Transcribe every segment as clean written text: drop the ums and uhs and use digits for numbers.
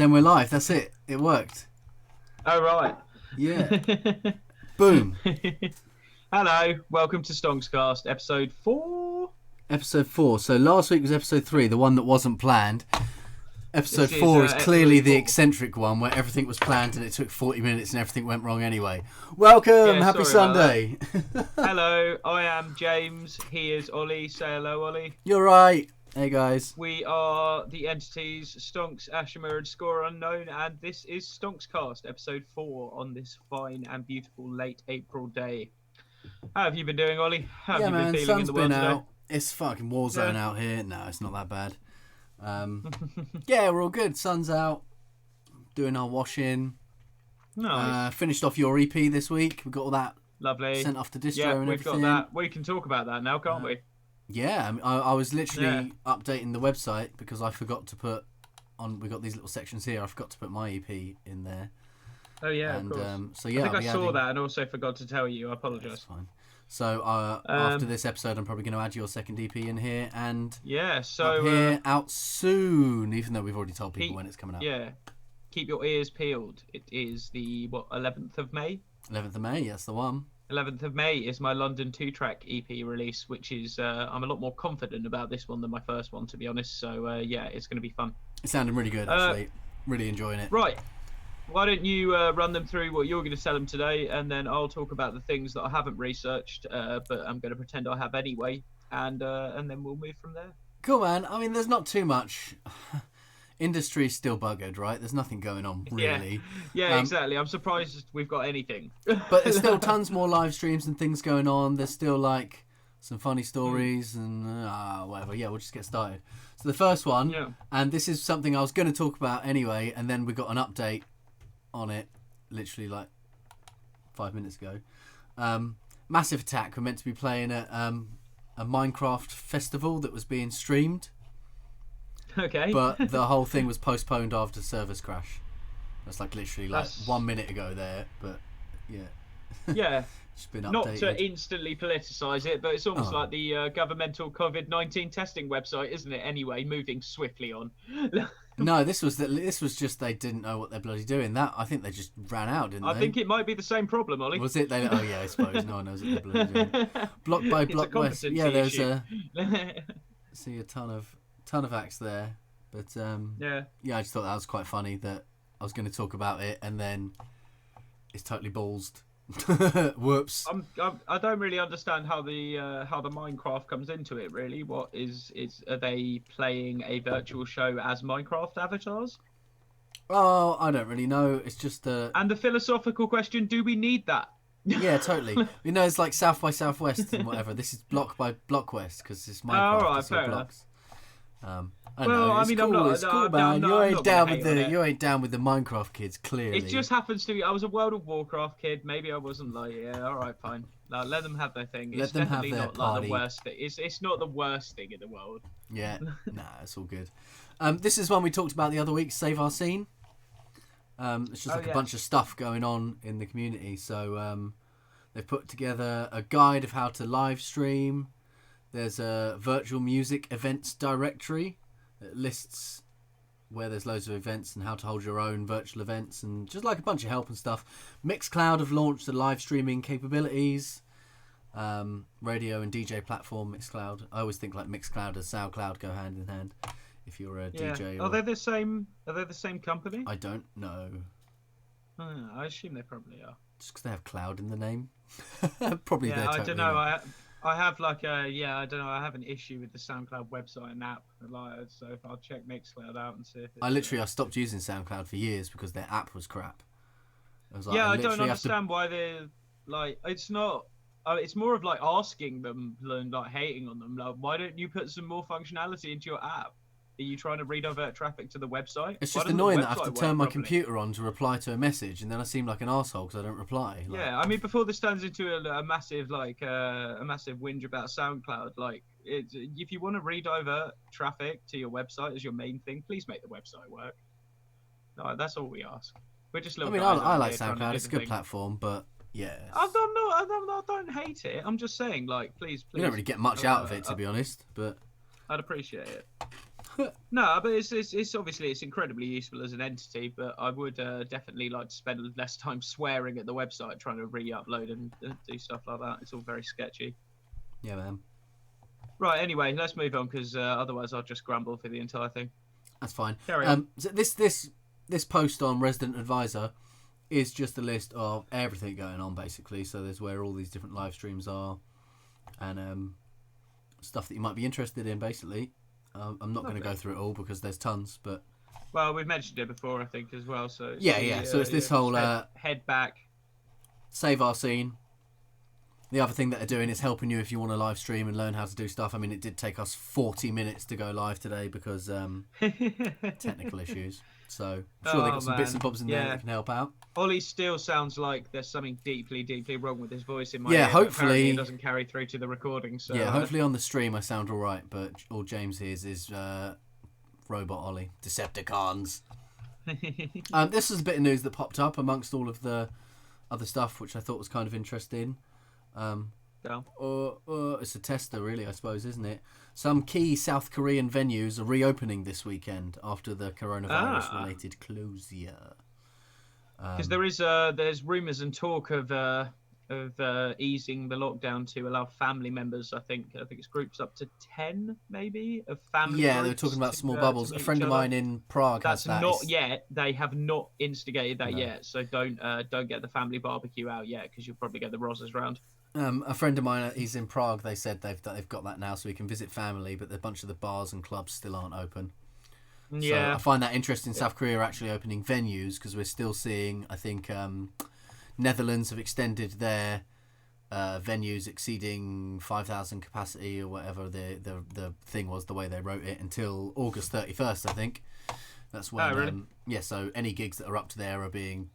then we're live. That's it. It worked. Oh, right. Yeah. Boom. Hello. Welcome to Stonxcast, episode 4. Episode 4. So last week was episode 3, the one that wasn't planned. Episode This 4 is clearly episode the 4. eccentric one where everything was planned and it took 40 minutes and everything went wrong anyway. Welcome. Yeah, Happy sorry about Sunday. Hello, I am James. He is Ollie. Say hello, Ollie. You're right. Hey, guys. We are the entities Stonx, Ashima, and Score Unknown, and this is Stonxcast, episode 4 on this fine and beautiful late April day. How have you been doing, Ollie? How have you been feeling sun's in the world been today? out. It's fucking war zone out here. No, it's not that bad. Yeah, we're all good. Sun's out. Doing our washing. Nice. Finished off your EP this week. We got all that Lovely. sent off to distro Yeah, and we've everything. got that. We can talk about that now, can't we? Yeah, I mean, I was literally updating the website because I forgot to put on. We got these little sections here. I forgot to put my EP in there. Oh yeah, And of course. so yeah, I think I'll be I saw adding... that and also forgot to tell you. I That's apologise. fine. So after this episode, I'm probably going to add your second EP in here and Yeah, so up here out soon. Even though we've already told people when it's coming out. yeah, keep your ears peeled. It is the 11th of May. 11th of May. That's the one. 11th of May is my London 2-track EP release, which is I'm a lot more confident about this one than my first one, to be honest. So yeah, it's going to be fun. It's sounding really good actually. Really enjoying it. Right. Why don't you run them through what you're going to tell them today, and then I'll talk about the things that I haven't researched, but I'm going to pretend I have anyway, and then we'll move from there. Cool, man. I mean, there's not too much. Industry's still buggered, right? There's nothing going on, really. Yeah, exactly. I'm surprised we've got anything. But there's still tons more live streams and things going on. There's still, like, some funny stories and whatever. Yeah, we'll just get started. So the first one, and this is something I was going to talk about anyway, and then we got an update on it literally like 5 minutes ago. Massive Attack were meant to be playing at a Minecraft festival that was being streamed. Okay. But the whole thing was postponed after servers crash. That's like literally like 1 minute ago there, but yeah. Yeah. It's been updated. Not to instantly politicise it, but it's almost like the governmental COVID-19 testing website, isn't it? Anyway, moving swiftly on. No, this was just they didn't know what they're bloody doing. That I think they just ran out, didn't they? I think it might be the same problem, Ollie. Was it? Oh yeah, I suppose no one knows what they're bloody doing. Block by Block West. Yeah, there's see a ton of acts there, but yeah, I just thought that was quite funny that I was going to talk about it and then it's totally ballsed. Whoops. I don't really understand how the Minecraft comes into it. Really, what is are they playing a virtual show as Minecraft avatars? Oh, I don't really know. It's just and the philosophical question: do we need that? Yeah, totally. You know, it's like South by Southwest and whatever. This is Block by Block West because it's Minecraft. Right, it's all blocks. I well, know, I it's mean, cool, it's cool, man. You ain't down with the Minecraft kids, clearly. It just happens to be. I was a World of Warcraft kid. Maybe I wasn't like, yeah, all right, fine. No, let them have their thing. It's definitely not like the worst thing. It's not the worst thing in the world. Yeah, nah, it's all good. This is one we talked about the other week. Save Our Scene. It's just like a bunch of stuff going on in the community. So they've put together a guide of how to live stream. There's a virtual music events directory that lists where there's loads of events and how to hold your own virtual events and just like a bunch of help and stuff. Mixcloud have launched the live streaming capabilities. Radio and DJ platform Mixcloud. I always think like Mixcloud and SoundCloud go hand in hand. If you're a DJ, are they the same? Are they the same company? I don't know. I assume they probably are. Just because they have cloud in the name. Probably. Yeah, totally I don't know. I have like I don't know. I have an issue with the SoundCloud website and app, so if I'll check Mixcloud out and see if it's, I stopped using SoundCloud for years because their app was crap. I was I don't understand why they're like. It's not. It's more of like asking them than like hating on them. Like, why don't you put some more functionality into your app? Are you trying to redivert traffic to the website? It's just annoying that I have to turn my computer on to reply to a message, and then I seem like an arsehole because I don't reply. Like... Yeah, I mean, before this turns into a massive a massive whinge about SoundCloud, like if you want to redivert traffic to your website as your main thing, please make the website work. No, that's all we ask. We're just little. I like SoundCloud. It's a good platform, but yeah. I don't hate it. I'm just saying, like, please. You don't really get much out of it, to be honest, but I'd appreciate it. No, but it's obviously it's incredibly useful as an entity. But I would definitely like to spend less time swearing at the website trying to re-upload and do stuff like that. It's all very sketchy. Yeah, man. Right. Anyway, let's move on because otherwise I'll just grumble for the entire thing. That's fine. Carry on. So this post on Resident Advisor is just a list of everything going on, basically. So there's where all these different live streams are, and stuff that you might be interested in, basically. I'm not going to go through it all because there's tons, but... Well, we've mentioned it before, I think, as well. So yeah. So it's this whole... head back. Save our scene. The other thing that they're doing is helping you if you want to live stream and learn how to do stuff. I mean, it did take us 40 minutes to go live today because technical issues. So I'm sure they've got some bits and bobs in there that can help out. Ollie still sounds like there's something deeply, deeply wrong with his voice in my ear. Hopefully it doesn't carry through to the recording. So hopefully on the stream I sound all right, but all James hears is Robot Ollie. Decepticons. This is a bit of news that popped up amongst all of the other stuff, which I thought was kind of interesting. It's a tester, really, I suppose, isn't it? Some key South Korean venues are reopening this weekend after the coronavirus-related closure. Because there's rumours and talk of easing the lockdown to allow family members. I think it's groups up to 10, maybe, of family. Yeah, they were talking about small bubbles. A friend of mine in Prague has that. That's not yet. They have not instigated that yet. So don't get the family barbecue out yet because you'll probably get the Rozzers round. A friend of mine, he's in Prague. They said they've got that now, so we can visit family. But a bunch of the bars and clubs still aren't open. Yeah, so I find that interesting. South Korea are actually opening venues because we're still seeing. I think Netherlands have extended their venues exceeding 5,000 capacity or whatever the thing was, the way they wrote it, until August 31st. I think that's when. Really? So any gigs that are up to there are being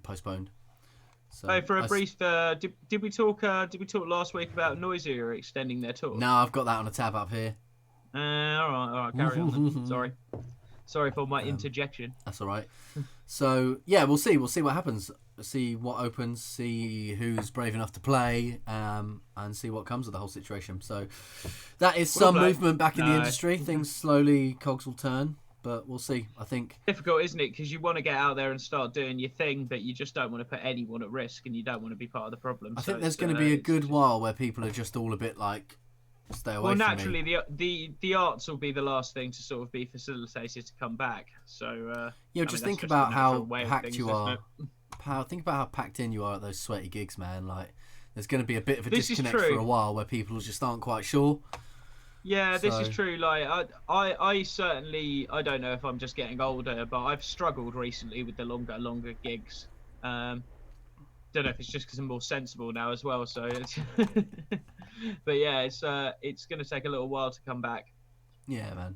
postponed. So for a brief, did we talk last week about Noisier extending their tour? No, I've got that on a tab up here. All right, carry on. Then. Sorry for my interjection. That's all right. So yeah, we'll see what happens. See what opens. See who's brave enough to play, and see what comes of the whole situation. So that is some movement back in the industry. Things slowly, cogs will turn. But we'll see. I think difficult, isn't it? Because you want to get out there and start doing your thing, but you just don't want to put anyone at risk, and you don't want to be part of the problem. I think there's going to be a good while where people are just all a bit like, stay away from me. Well, naturally, the arts will be the last thing to sort of be facilitated to come back. So just think about how packed you are. Think about how packed in you are at those sweaty gigs, man. Like, there's going to be a bit of a disconnect for a while where people just aren't quite sure. Yeah, this is true. Like, I certainly, I don't know if I'm just getting older, but I've struggled recently with the longer gigs. Don't know if it's just because I'm more sensible now as well. So, but yeah, it's going to take a little while to come back. Yeah,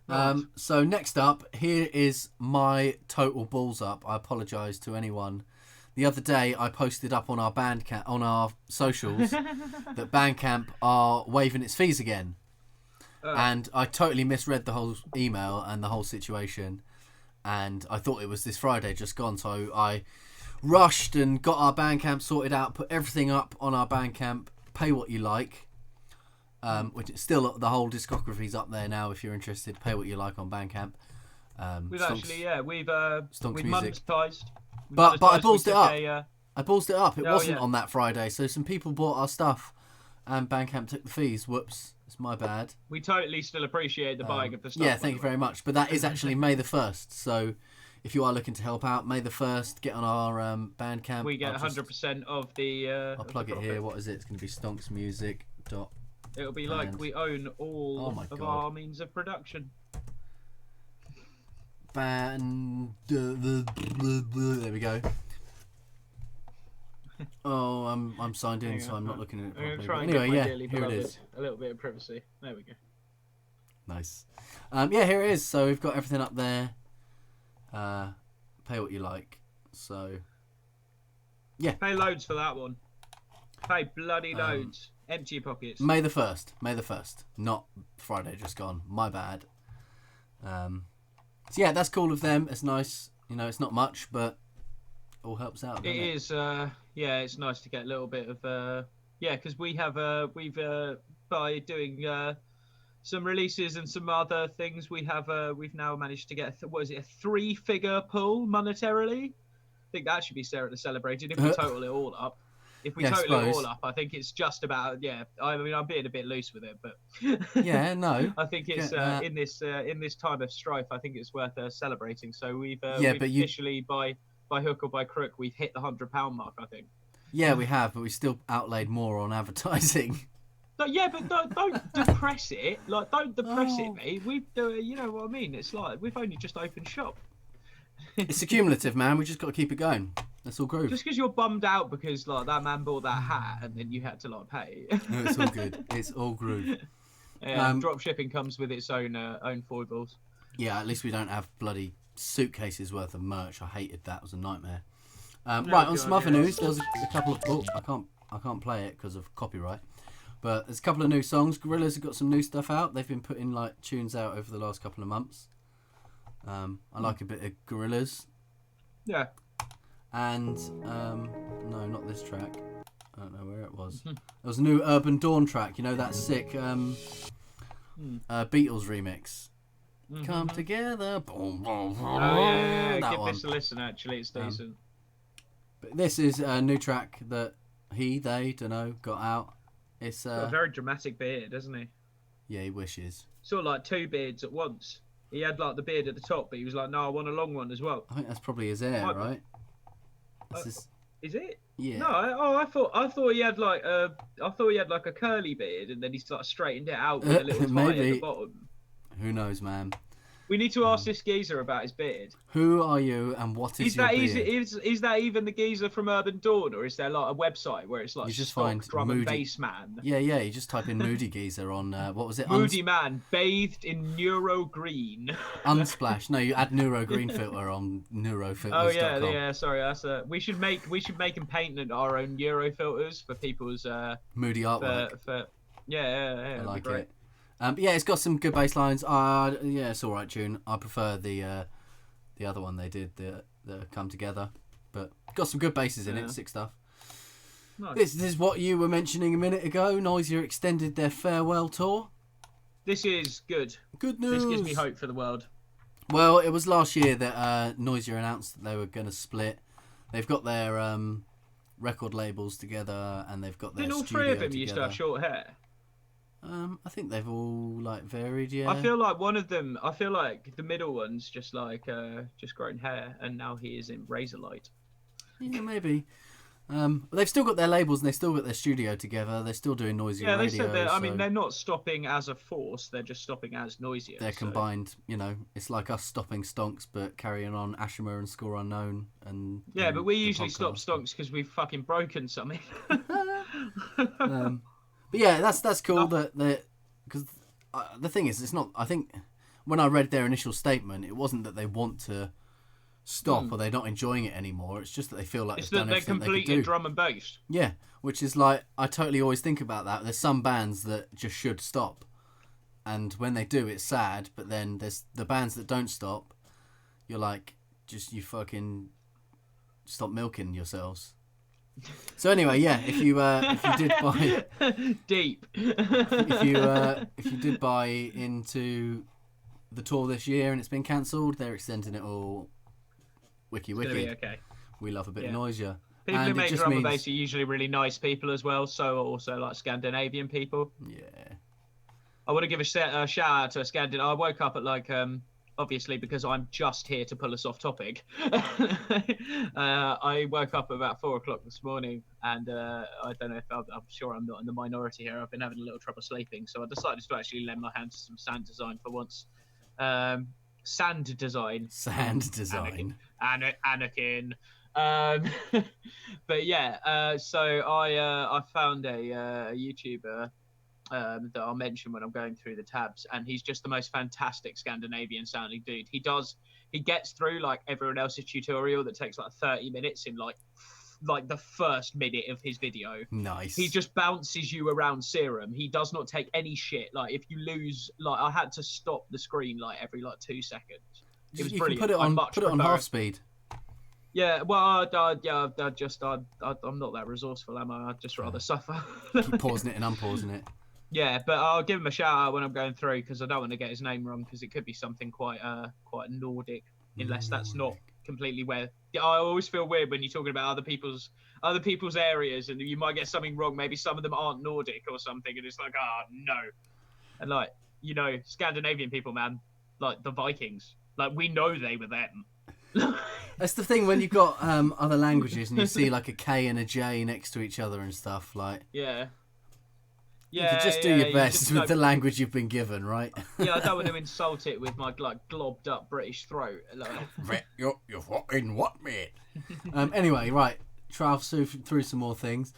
man. So next up, here is my total balls up. I apologise to anyone. The other day, I posted up on our Bandcamp, on our socials, that Bandcamp are waiving its fees again. And I totally misread the whole email and the whole situation. And I thought it was this Friday just gone. So I rushed and got our Bandcamp sorted out, put everything up on our Bandcamp, pay what you like. Which is still, the whole discography's up there now if you're interested. Pay what you like on Bandcamp. We've Stonx music. Monetized. But I ballsed it up. I ballsed it up. It wasn't on that Friday, so some people bought our stuff, and Bandcamp took the fees. Whoops, it's my bad. We totally still appreciate the buying of the stuff. Yeah, thank you very much. But that is actually May the 1st, so if you are looking to help out, May the 1st, get on our Bandcamp. We get 100% of the. I'll plug it here. What is it? It's going to be stonxmusic. It'll be like we own all of our means of production. There we go. Oh, I'm signed in, so I'm not looking at it properly. Try and anyway, here it is. A little bit of privacy. There we go. Nice. Here it is. So we've got everything up there. Pay what you like. So, yeah. Pay loads for that one. Pay bloody loads. Empty your pockets. May the 1st. May the 1st. Not Friday just gone. My bad. So yeah, that's cool of them. It's nice. It's not much, but it all helps out. It is. It's nice to get a little bit of. Because we've by doing some releases and some other things. We've now managed to get what is it, a 3-figure pull monetarily. I think that should be celebrated if we total it all up. If we total it all up, I think it's just about I mean, I'm being a bit loose with it, but yeah, no. I think it's in this time of strife, I think it's worth celebrating. So we've officially by hook or by crook, we've hit the £100 mark, I think. Yeah, we have, but we still outlaid more on advertising. Yeah, but don't depress it. Like, don't depress it, mate. You know what I mean? It's like we've only just opened shop. It's accumulative, man. We just got to keep it going. That's all groove. Just because you're bummed out because like that man bought that hat and then you had to like pay. No, it's all good. It's all groove. Yeah, drop shipping comes with its own foibles. Yeah, at least we don't have bloody suitcases worth of merch. I hated that. It was a nightmare. Right, on some other news, there's a couple of... Oh, I can't play it because of copyright. But there's a couple of new songs. Gorillaz have got some new stuff out. They've been putting like tunes out over the last couple of months. I like a bit of Gorillaz. Yeah. And no, not this track. I don't know where it was. There was a new Urban Dawn track. You know that sick Beatles remix. Come together. Boom, boom, boom. Oh yeah. That Give one. this a listen. Actually, it's decent. But this is a new track that they don't know got out. It's got a very dramatic beard, doesn't he? Yeah, he wishes. Sort of like two beards at once. He had like the beard at the top, but he was like, "No, I want a long one as well." I think that's probably his hair, right? Is it? Yeah. No, I thought he had like a curly beard, and then he sort of straightened it out with a little tie at the bottom. Who knows, man? We need to ask this geezer about his beard. Who are you and what is your beard? Is that even the geezer from Urban Dawn, or is there like a website where it's like you just stock find drum Moody. And bass man? Yeah, you just type in Moody Geezer on what was it? Moody man bathed in Neuro Green. Unsplash. No, you add Neuro Green filter on Neurofilters.com. Oh yeah. Sorry, that's we should make him paint our own Neuro filters for people's Moody artwork. Yeah. I like it. But yeah, it's got some good bass lines. Yeah, it's all right tune. I prefer the other one they did, the Come Together. But got some good basses in it, sick stuff. Nice. This is what you were mentioning a minute ago. Noisier extended their farewell tour. This is good. Good news. This gives me hope for the world. Well, it was last year that Noisier announced that they were going to split. They've got their record labels together, and they've got their studio Didn't all three of them together. used to have short hair? I think they've all like varied, yeah. I feel like the middle one's just like just grown hair, and now he is in razor light. Yeah, maybe. They've still got their labels and they've still got their studio together. They're still doing Noisier radio. Yeah, they said that. I mean, they're not stopping as a force. They're just stopping as Noisier. They're combined. You know, it's like us stopping Stonx, but carrying on Ashima and Score Unknown. And yeah, but we usually stop Stonx because we've fucking broken something. But yeah, that's cool. Because the thing is, it's not. I think when I read their initial statement, it wasn't that they want to stop or they're not enjoying it anymore. It's just that they feel like it's that they're completely drum and bass. Yeah, which is like I totally always think about that. There's some bands that just should stop, and when they do, it's sad. But then there's the bands that don't stop. You're like, you fucking stop milking yourselves. So anyway, yeah, if you did buy deep, if you did buy into the tour this year and it's been cancelled, they're extending it all. Wiki. Okay. We love a bit of Noisier. People who make drum and bass are usually really nice people as well. So also like Scandinavian people. Yeah. I want to give a shout out to a Scandinavian. I woke up at like obviously because I'm just here to pull us off topic. I woke up about 4:00 this morning, and I don't know if I'm sure I'm not in the minority here. I've been having a little trouble sleeping, so I decided to actually lend my hand to some sand design for once. Sand design. Anakin. But yeah, so I found a YouTuber that I'll mention when I'm going through the tabs, and he's just the most fantastic Scandinavian sounding dude. He gets through like everyone else's tutorial that takes like 30 minutes in like the first minute of his video. Nice. He just bounces you around Serum. He does not take any shit. Like if you lose, like I had to stop the screen like every like 2 seconds. It was brilliant. Can put it on half speed. Yeah, well, I'm not that resourceful, am I? I'd just rather suffer. Keep pausing it and unpausing it. Yeah, but I'll give him a shout out when I'm going through because I don't want to get his name wrong because it could be something quite Nordic, unless that's not completely where. I always feel weird when you're talking about other people's areas and you might get something wrong. Maybe some of them aren't Nordic or something, and it's like, no. And like, Scandinavian people, man, like the Vikings, like we know they were them. That's the thing when you've got other languages and you see like a K and a J next to each other and stuff, like. Yeah. You can just do your best with the language you've been given, right? Yeah, I don't want to insult it with my like globbed up British throat. Like... You're fucking what, mate? Anyway, right. Try through some more things.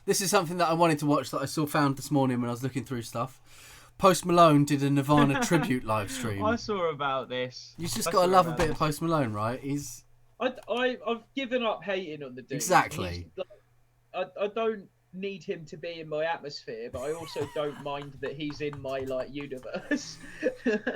This is something that I wanted to watch that I found this morning when I was looking through stuff. Post Malone did a Nirvana tribute live stream. I saw about this. You just got to love a bit of Post Malone, right? I've given up hating on the dude. Exactly. I don't need him to be in my atmosphere, but I also don't mind that he's in my like universe.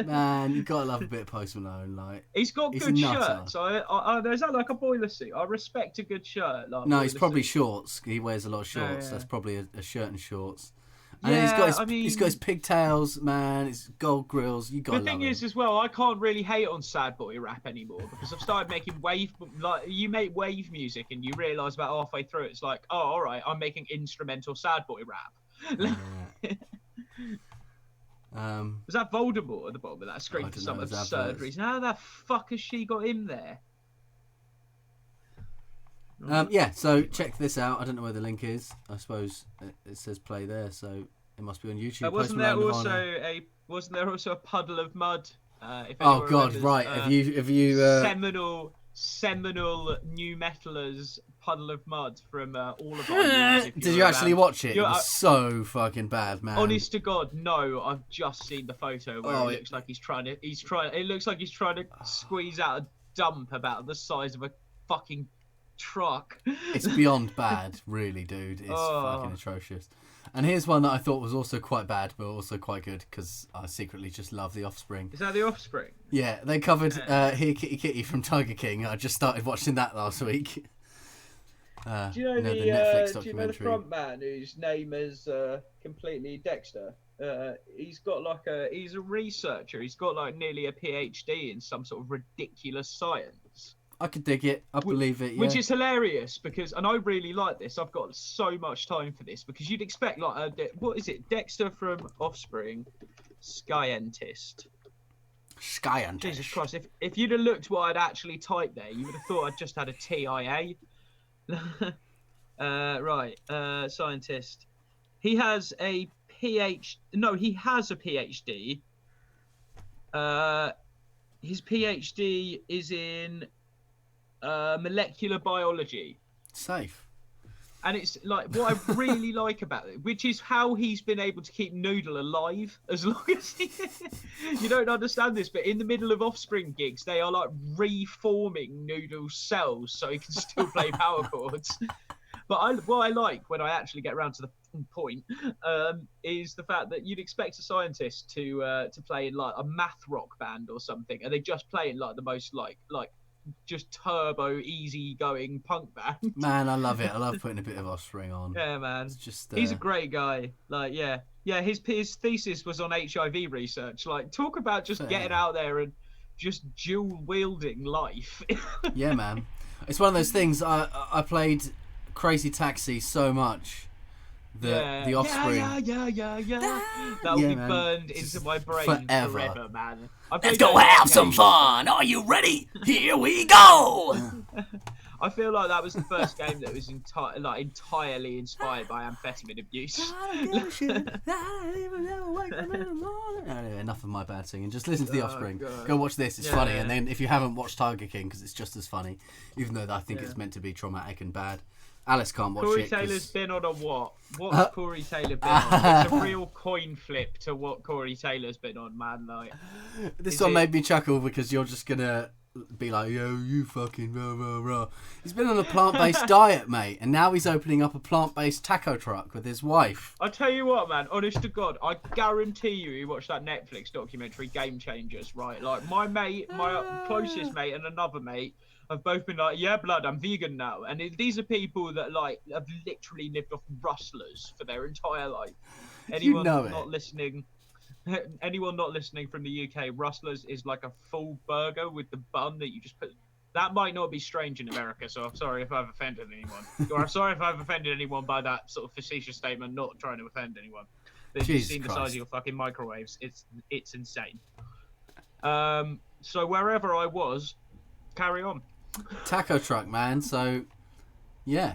Man, you gotta love a bit of Post Malone. Like he's got good shirts. Is that like a boiler suit? I respect a good shirt. Like no, he's probably shorts. He wears a lot of shorts. Yeah. That's probably a shirt and shorts. And then he's got his pigtails, man. His gold grills. You got. The thing is, as well, I can't really hate on sad boy rap anymore because I've started making wave. Like you make wave music, and you realise about halfway through, it's like, oh, all right, I'm making instrumental sad boy rap. Was that Voldemort at the bottom of that screen for some absurd reason? How the fuck has she got him there? Yeah, so check this out. I don't know where the link is. I suppose it says play there, so it must be on YouTube. Wasn't there also a puddle of mud? Oh God, right. Have you seminal new metalers puddle of mud from all of our Did you actually watch it? It was so fucking bad, man. Honest to God, no. I've just seen the photo where it looks like he's trying to squeeze out a dump about the size of a fucking truck. It's beyond bad, really, dude. It's fucking atrocious. And here's one that I thought was also quite bad, but also quite good because I secretly just love The Offspring. Is that The Offspring? Yeah, they covered Here Kitty Kitty from Tiger King. I just started watching that last week. Do you know the Netflix documentary? Do you know the front man whose name is completely Dexter? He's a researcher. He's got like nearly a PhD in some sort of ridiculous science. I could dig it. I believe it. Yeah. Which is hilarious because, and I really like this. I've got so much time for this because you'd expect like what is it? Dexter from Offspring, Scientist. Jesus Christ! If you'd have looked what I'd actually typed there, you would have thought I'd just had a TIA. Scientist. He has a PhD. No, he has a PhD. His PhD is in molecular biology. Safe. And it's like what I really like about it, which is how he's been able to keep Noodle alive as long as you don't understand this, but in the middle of Offspring gigs, they are like reforming Noodle's cells so he can still play power chords. But what I like when I actually get around to the point is the fact that you'd expect a scientist to play in like a math rock band or something, and they just play in like the most like just turbo easy going punk band. Man, I love it. I love putting a bit of Offspring on. Yeah, man. It's just he's a great guy. Like, yeah. His thesis was on HIV research. Like, talk about just getting out there and just dual wielding life. Yeah, man. It's one of those things. I played Crazy Taxi so much. The Offspring. That'll be burned into my brain forever, man. Let's go have some fun. Are you ready? Here we go. I feel like that was the first game that was entirely inspired by amphetamine abuse. Enough of my bad singing. Just listen to The Offspring. Go watch this. It's funny. And then if you haven't watched Tiger King, because it's just as funny, even though I think it's meant to be traumatic and bad. Alice can't watch Corey it. Corey Taylor's been on a what? What's Corey Taylor been on? It's a real coin flip to what Corey Taylor's been on, man. Like, this one made me chuckle because you're just gonna be like, yo, you fucking rah, rah, rah. He's been on a plant-based diet, mate, and now he's opening up a plant-based taco truck with his wife. I tell you what, man, honest to God, I guarantee you watched that Netflix documentary, Game Changers, right? Like, my closest mate and another mate have both been like, yeah, blood, I'm vegan now. And these are people that, like, have literally lived off rustlers for their entire life. Anyone know not it. listening, anyone not listening from the UK, Rustlers is like a full burger with the bun that you just put. That might not be strange in America, so I'm sorry if I've offended anyone. Or I'm sorry if I've offended anyone by that sort of facetious statement, not trying to offend anyone. But if you've seen the size of your fucking microwaves, it's insane. So wherever I was, carry on. Taco truck, man. So, yeah,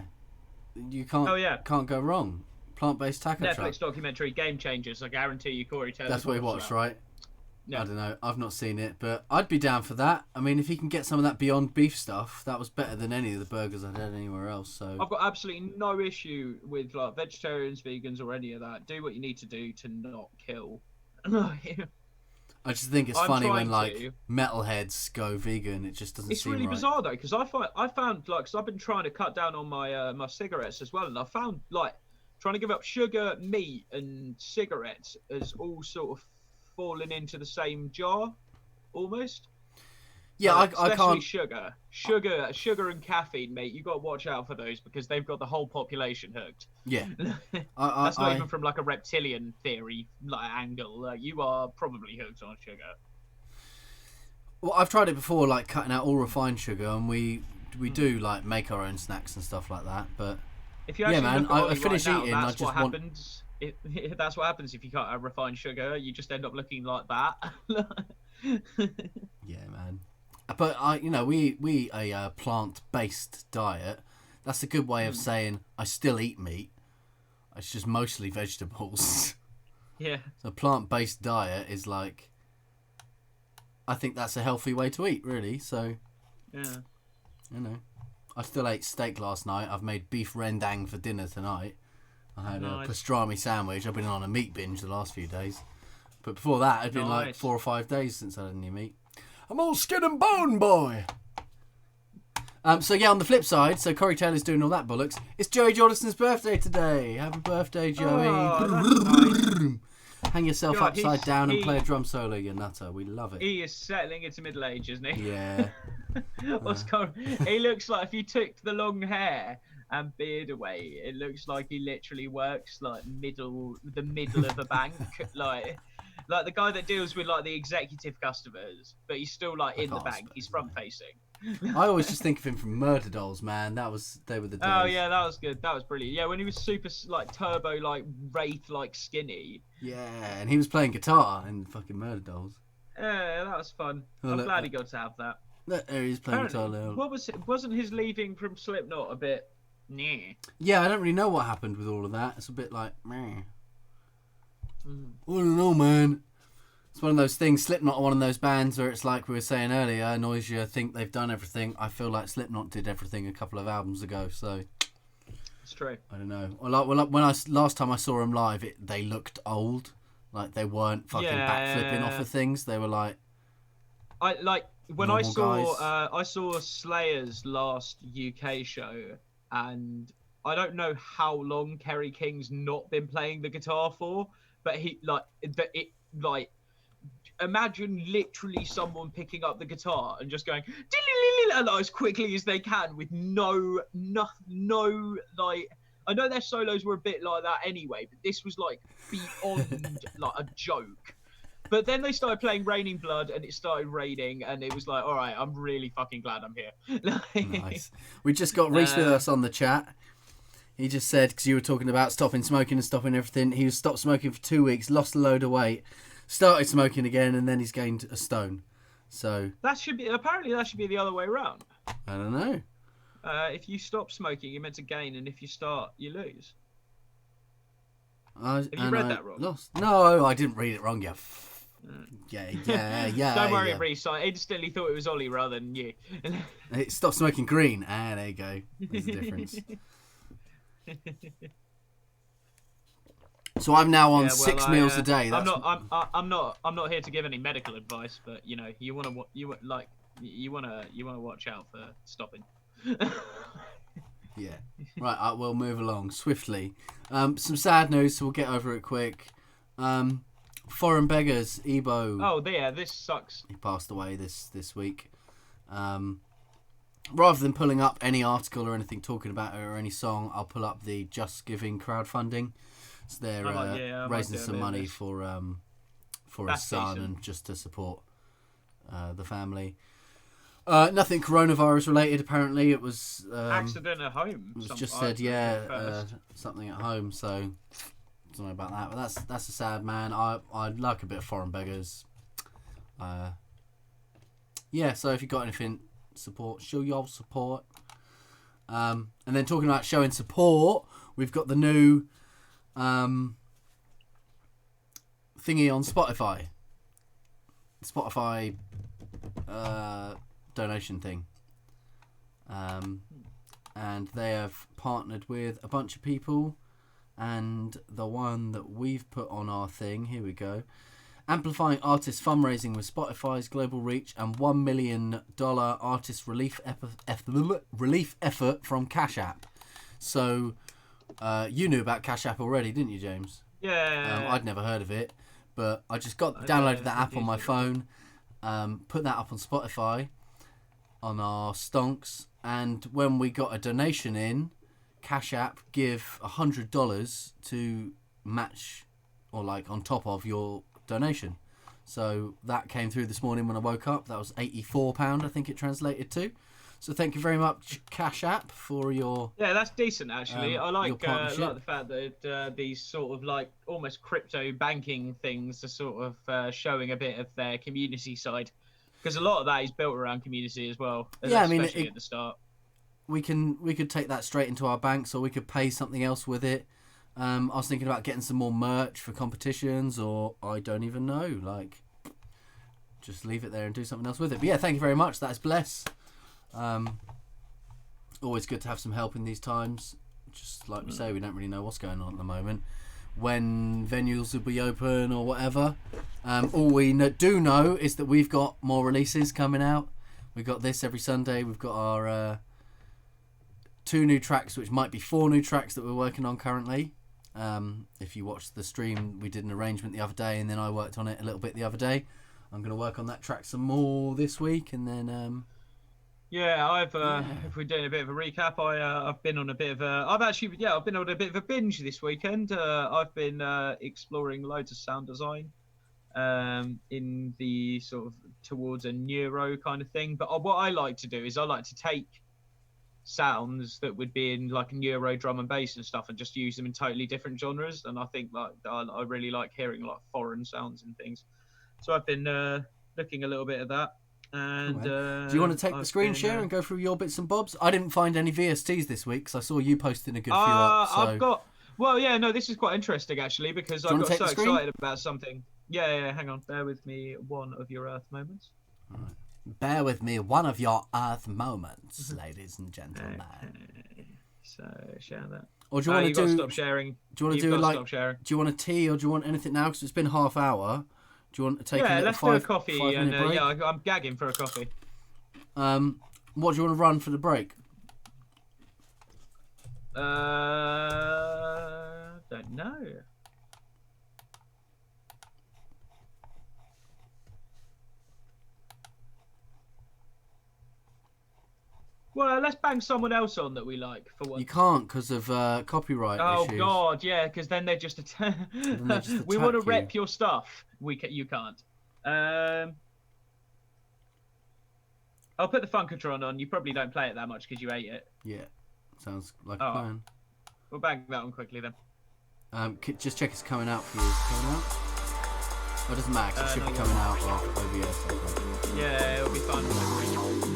you can't go wrong. Plant-based taco Netflix truck. documentary, Game Changers. I guarantee you, Corey Taylor. That's what he watched, right? Yeah. I don't know. I've not seen it, but I'd be down for that. I mean, if he can get some of that Beyond Beef stuff, that was better than any of the burgers I'd had anywhere else. So I've got absolutely no issue with like vegetarians, vegans, or any of that. Do what you need to do to not kill. I just think it's funny when like metalheads go vegan. It just doesn't. It's really bizarre though, because I found like, because I've been trying to cut down on my my cigarettes as well, and I found like trying to give up sugar, meat, and cigarettes as all sort of falling into the same jar, almost. Yeah, I can't. Sugar and caffeine, mate. You got to watch out for those because they've got the whole population hooked. Yeah, that's not even from like a reptilian theory like angle. You are probably hooked on sugar. Well, I've tried it before, like cutting out all refined sugar, and we do like make our own snacks and stuff like that. But if you man, I finish eating. That's what happens. That's what happens if you cut out refined sugar. You just end up looking like that. Yeah, man. But we eat a plant-based diet. That's a good way of saying I still eat meat. It's just mostly vegetables. Yeah. So a plant-based diet is like, I think that's a healthy way to eat, really. So, yeah. I still ate steak last night. I've made beef rendang for dinner tonight. I had a pastrami sandwich. I've been on a meat binge the last few days. But before that, it'd been like 4 or 5 days since I had any meat. I'm all skin and bone, boy. So yeah, on the flip side, so Corey Taylor's doing all that bollocks. It's Joey Jordison's birthday today. Happy birthday, Joey. Oh, Hang yourself upside down and play a drum solo, you nutter. We love it. He is settling into middle age, isn't he? Yeah. He looks like if you took the long hair and beard away, it looks like he literally works like the middle of a bank, like the guy that deals with like the executive customers, but he's still like in the bank. He's front facing. I always just think of him from Murder Dolls, man. They were the days. Oh yeah, that was good. That was brilliant. Yeah, when he was super like turbo, like wraith, like skinny. Yeah, and he was playing guitar in fucking Murder Dolls. Yeah, that was fun. I'm glad he got to have that. There he's playing guitar now. What was it? Wasn't his leaving from Slipknot a bit? Nah. Yeah, I don't really know what happened with all of that. It's a bit like, meh. I don't know, man. It's one of those things. Slipknot are one of those bands where it's like we were saying earlier, annoys you think they've done everything. I feel like Slipknot did everything a couple of albums ago, so it's true. I don't know. Last time I saw them live, they looked old. Like they weren't fucking backflipping off of things. They were like, when I saw Slayer's last UK show, and I don't know how long Kerry King's not been playing the guitar for, but imagine literally someone picking up the guitar and just going as quickly as they can with no like, I know their solos were a bit like that anyway, but this was like beyond like a joke. But then they started playing Raining Blood and it started raining and it was like, all right, I'm really fucking glad I'm here. Nice. We just got Reese with us on the chat. He just said, because you were talking about stopping smoking and stopping everything, he was stopped smoking for 2 weeks, lost a load of weight, started smoking again, and then he's gained a stone. So that should be the other way around. I don't know. If you stop smoking, you're meant to gain, and if you start, you lose. Have you read that wrong? Lost. No, I didn't read it wrong. Yeah. Don't worry, Reese. I instantly thought it was Ollie rather than you. It stopped smoking green. There you go. There's the difference. So I'm now on 6 meals a day. I'm not here to give any medical advice, but you want to watch out for stopping. Yeah. Right. We'll move along swiftly. Some sad news, so we'll get over it quick. Foreign Beggars, Ebo. Oh, yeah. This sucks. He passed away this week. Rather than pulling up any article or anything talking about it or any song, I'll pull up the Just Giving crowdfunding. So they're I might raising do a some bit of money this. for his That's son decent. and just to support the family. Nothing coronavirus related. Apparently, it was Accident at home. it was Some- just I said, heard it yeah, first. something at home. So don't know about that, but that's a sad man. I like a bit of foreign beggars. Yeah. So if you got anything, show your support. And then talking about showing support, we've got the new thingy on Spotify. Spotify donation thing. And they have partnered with a bunch of people, and the one that we've put on our thing, here we go, amplifying artists fundraising with Spotify's global reach and $1 million artist relief effort from Cash App. So you knew about Cash App already, didn't you, James? Yeah. I'd never heard of it, but I just downloaded that app on my phone, put that up on Spotify on our Stonx, and when we got a donation in, Cash App give $100 to match or like on top of your donation. So that came through this morning when I woke up. That was £84, I think it translated to. So thank you very much, Cash App, for your That's decent actually. I your like partnership. the fact that these sort of like almost crypto banking things are sort of showing a bit of their community side, because a lot of that is built around community as well. Yeah, I mean, especially at the start. We could take that straight into our banks, or we could pay something else with it. I was thinking about getting some more merch for competitions, or I don't even know, like just leave it there and do something else with it. But yeah, thank you very much. That's bless. Always good to have some help in these times. Just like we say, we don't really know what's going on at the moment, when venues will be open or whatever. All we do know is that we've got more releases coming out. We've got this every Sunday. We've got our 2 new tracks, which might be 4 new tracks that we're working on currently. If you watched the stream, we did an arrangement the other day, and then I worked on it a little bit the other day. I'm going to work on that track some more this week, and then If we're doing a bit of a recap, I've been on a bit of a I've been on a bit of a binge this weekend. I've been exploring loads of sound design in the sort of towards a neuro kind of thing. But what I like to do is I like to take sounds that would be in like a neuro drum and bass and stuff, and just use them in totally different genres. And I think like I really like hearing like foreign sounds and things. So I've been looking a little bit at that. And do you want to take the screen share and go through your bits and bobs? I didn't find any VSTs this week, because I saw you posting a good few up. So. This is quite interesting actually, because I got so excited about something. Yeah, hang on, bear with me one of your Earth moments. All right. Bear with me one of your Earth moments, ladies and gentlemen. So share that. Or do you want to stop sharing? Do you want to do like? Do you want a tea, or do you want anything now? Because it's been half hour. Do you want to take a let's do a coffee, and I'm gagging for a coffee. What do you want to run for the break? Don't know. Well, let's bang someone else on that we like for once. You can't, because of copyright issues. Oh God, yeah, because then they just attack. We want to rep your stuff. You can't. I'll put the Funkatron on. You probably don't play it that much because you ate it. Yeah, sounds like a plan. We'll bang that on quickly then. Just check it's coming out for you. Coming out? Oh, it doesn't matter, 'cause it should be coming out of OBS. Yeah, it'll be fun.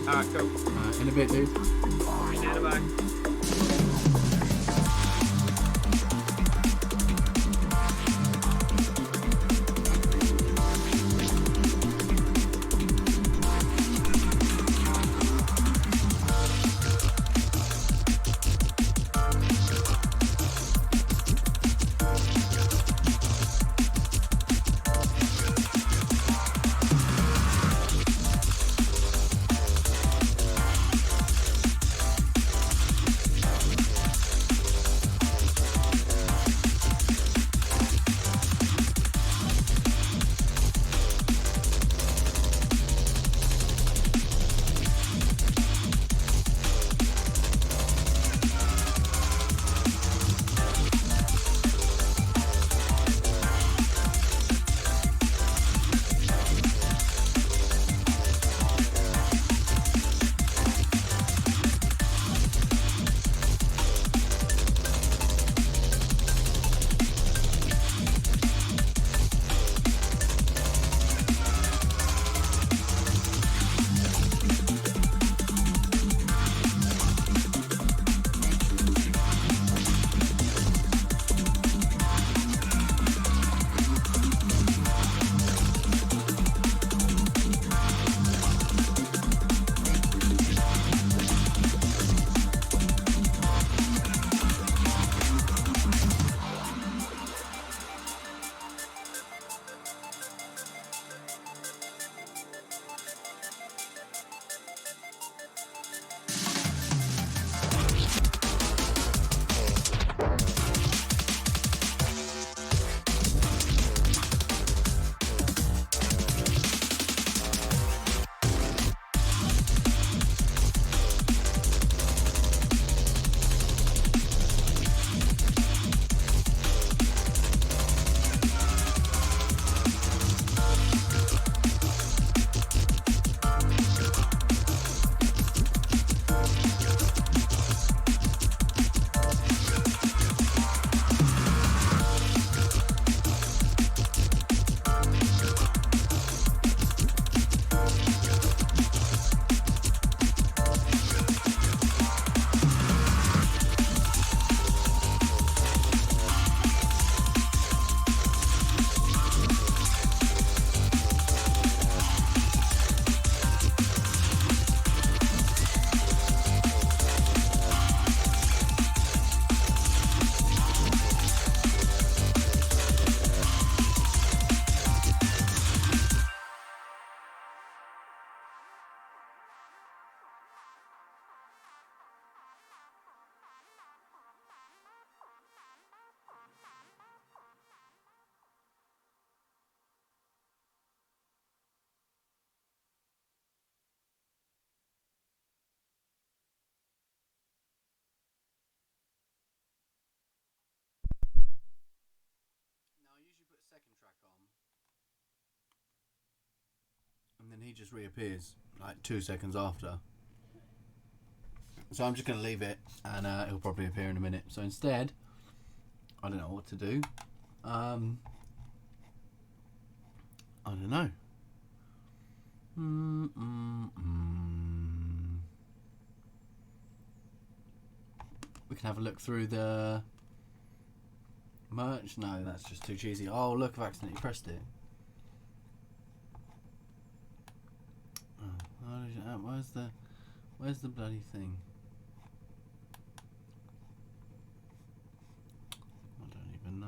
Alright, cool. In a bit, dude. In a bag. he just reappears like 2 seconds after. So I'm just going to leave it, and he'll probably appear in a minute. So instead, I don't know what to do. I don't know. We can have a look through the merch. No, that's just too cheesy. Oh, look, I've accidentally pressed it. Where's the bloody thing? I don't even know.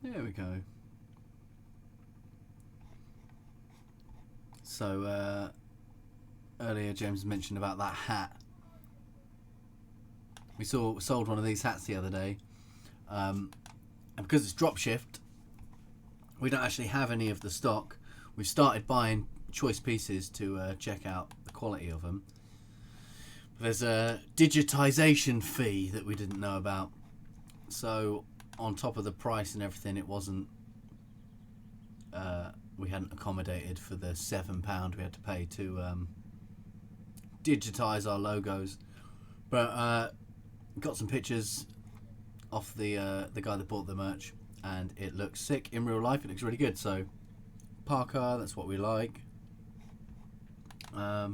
There we go. So earlier James mentioned about that hat. We sold one of these hats the other day, and because it's drop shipped, we don't actually have any of the stock. We've started buying choice pieces to check out the quality of them. There's a digitization fee that we didn't know about, so on top of the price and everything, it wasn't. We hadn't accommodated for the £7 we had to pay to digitize our logos, but got some pictures off the guy that bought the merch, and it looks sick in real life. It looks really good. So Parker, that's what we like. Yeah,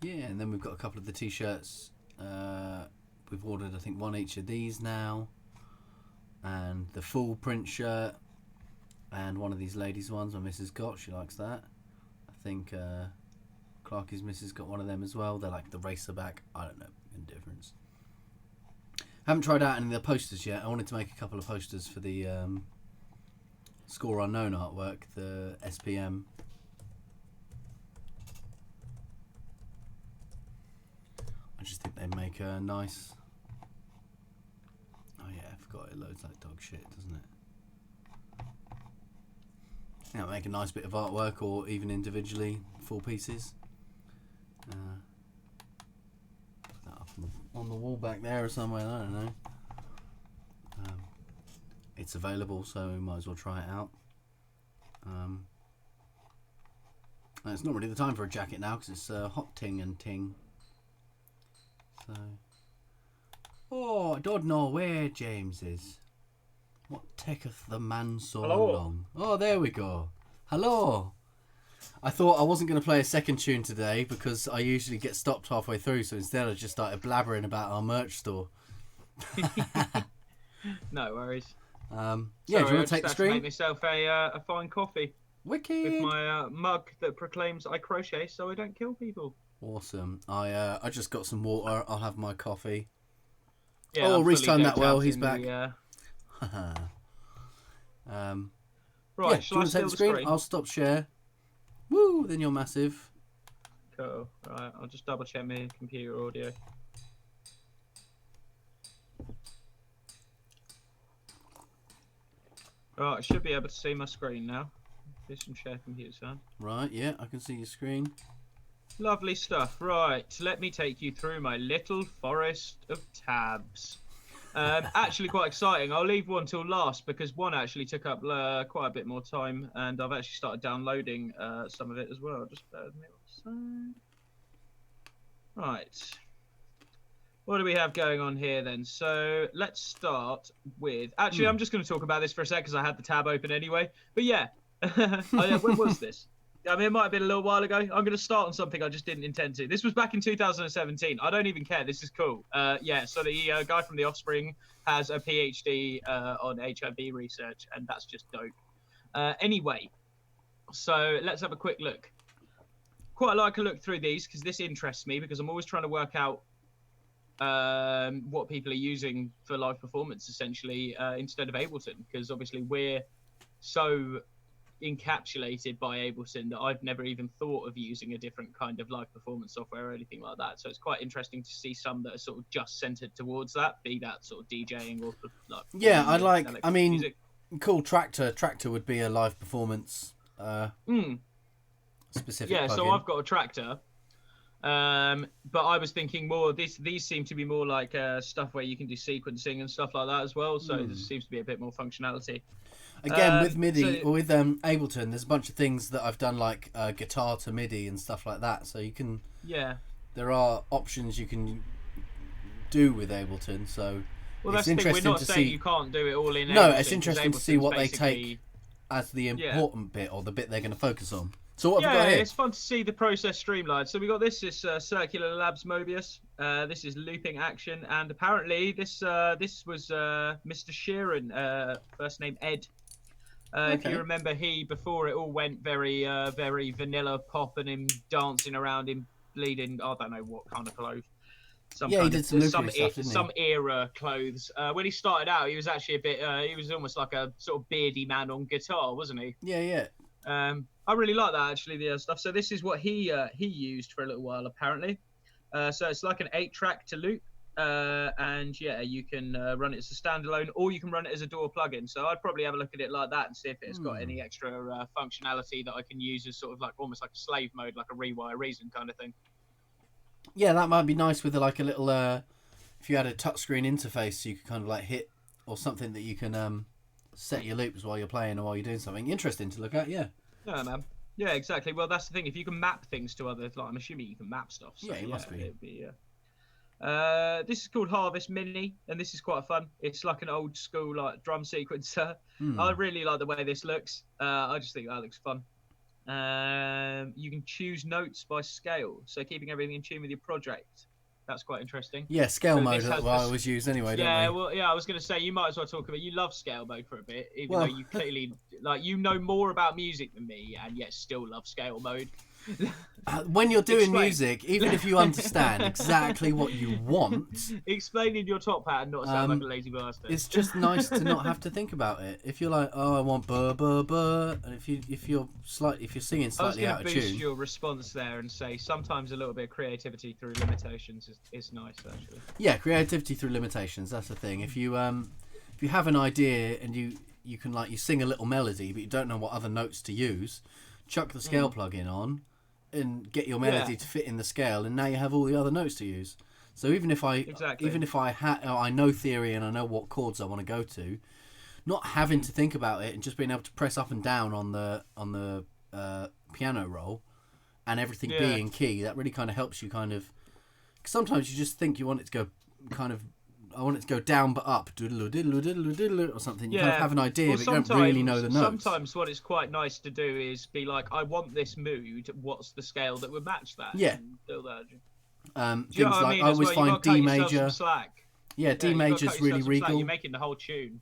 and then we've got a couple of the t-shirts. We've ordered, I think, one each of these now, and the full print shirt, and one of these ladies' ones my missus got. She likes that. I think Clarky's missus got one of them as well. They're like the racer back. I don't know the difference. Haven't tried out any of the posters yet. I wanted to make a couple of posters for the Score Unknown artwork, the SPM. I just think they make a nice... Oh yeah, I forgot it loads like dog shit, doesn't it? Yeah, make a nice bit of artwork, or even individually, full pieces. Put that up on the wall back there or somewhere, I don't know. It's available, so we might as well try it out. It's not really the time for a jacket now, because it's hot ting and ting. So, oh, I don't know where James is. What taketh the man so long? Oh, there we go. Hello. I thought I wasn't going to play a second tune today because I usually get stopped halfway through, so instead I just started blabbering about our merch store. No worries. Yeah, do you want to take the screen? I make myself a fine coffee. Wicked. With my mug that proclaims I crochet so I don't kill people. Awesome. I just got some water. I'll have my coffee. Yeah, oh, Reese timed that well. He's back. Right, yeah, shall I take the screen? I'll stop share. Woo! Then you're massive. Cool. Right, I'll just double check my computer audio. Right, I should be able to see my screen now. Do some share computer sound. Right, yeah, I can see your screen. Lovely stuff. Right, let me take you through my little forest of tabs. Actually quite exciting. I'll leave one till last because one actually took up quite a bit more time, and I've actually started downloading some of it as well. Just bear with me one second. Right. What do we have going on here then? So let's start with... Actually, I'm just going to talk about this for a sec because I had the tab open anyway. But yeah, when was this? I mean, it might have been a little while ago. I'm going to start on something I just didn't intend to. This was back in 2017. I don't even care. This is cool. Yeah, so the guy from The Offspring has a PhD on HIV research, and that's just dope. Anyway, so let's have a quick look. Quite like a look through these because this interests me because I'm always trying to work out what people are using for live performance, essentially, instead of Ableton, because obviously we're so encapsulated by Ableton that I've never even thought of using a different kind of live performance software or anything like that. So it's quite interesting to see some that are sort of just centered towards that, be that sort of DJing or like... Yeah, I'd like... I mean, music. Cool, Tractor would be a live performance specific Yeah, plugin. so I've got a Tractor. But I was thinking more. These seem to be more like stuff where you can do sequencing and stuff like that as well. So this seems to be a bit more functionality. Again, with MIDI or with Ableton, there's a bunch of things that I've done like guitar to MIDI and stuff like that. So you can. Yeah. There are options you can do with Ableton. So. Well, that's the thing. We're not saying you can't do it all in Ableton. No, it's interesting to see what they take as the important bit or the bit they're going to focus on. So what have we got here? It's fun to see the process streamlined. So we got this Circular Labs Mobius. This is looping action, and apparently this was Mr. Sheeran, first name Ed. If you remember, before it all went very very vanilla pop and him dancing around in bleeding, I don't know what kind of clothes. He did some stuff, didn't he? Some era clothes. When he started out, he was actually a bit. He was almost like a sort of beardy man on guitar, wasn't he? Yeah. I really like that actually, the stuff. So this is what he used for a little while apparently. So it's like an 8-track to loop, and you can run it as a standalone, or you can run it as a DAW plugin. So I'd probably have a look at it like that and see if it's got any extra functionality that I can use as sort of like almost like a slave mode, like a rewire reason kind of thing. Yeah, that might be nice with like a little if you had a touchscreen interface, you could kind of like hit or something that you can set your loops while you're playing or while you're doing something. Interesting to look at, yeah. Yeah, man. Yeah, exactly. Well, that's the thing. If you can map things to other, like I'm assuming you can map stuff. So, you must be. It'd be this is called Harvest Mini, and this is quite fun. It's like an old school like drum sequencer. I really like the way this looks. I just think that looks fun. You can choose notes by scale, so keeping everything in tune with your project. That's quite interesting. Yeah, scale mode is what I always use anyway, don't we? Well, I was going to say, you might as well talk about, you love scale mode for a bit, even though you clearly, like, you know more about music than me, and yet still love scale mode. When you're doing music, even if you understand exactly what you want, explaining your top hat and not sound like a lazy bastard. It's just nice to not have to think about it. If you're like, I want burr burr burr, and if you're singing slightly out of tune, boost your response there and say sometimes a little bit of creativity through limitations is nice actually. Yeah, creativity through limitations. That's the thing. If you have an idea and you can you sing a little melody, but you don't know what other notes to use, chuck the scale plugin on and get your melody to fit in the scale, and now you have all the other notes to use. So even if I know theory and I know what chords I want to go to, not having to think about it and just being able to press up and down on the piano roll and everything be in key, that really kind of helps you kind of. Cause sometimes you just think you want it to go I want it to go down but up, diddle diddle diddle diddle or something. You kind of have an idea, but you don't really know the notes. Sometimes what it's quite nice to do is be like, I want this mood. What's the scale that would match that? Yeah. Things like I always find D major. Yeah, D major's really regal. You're making the whole tune.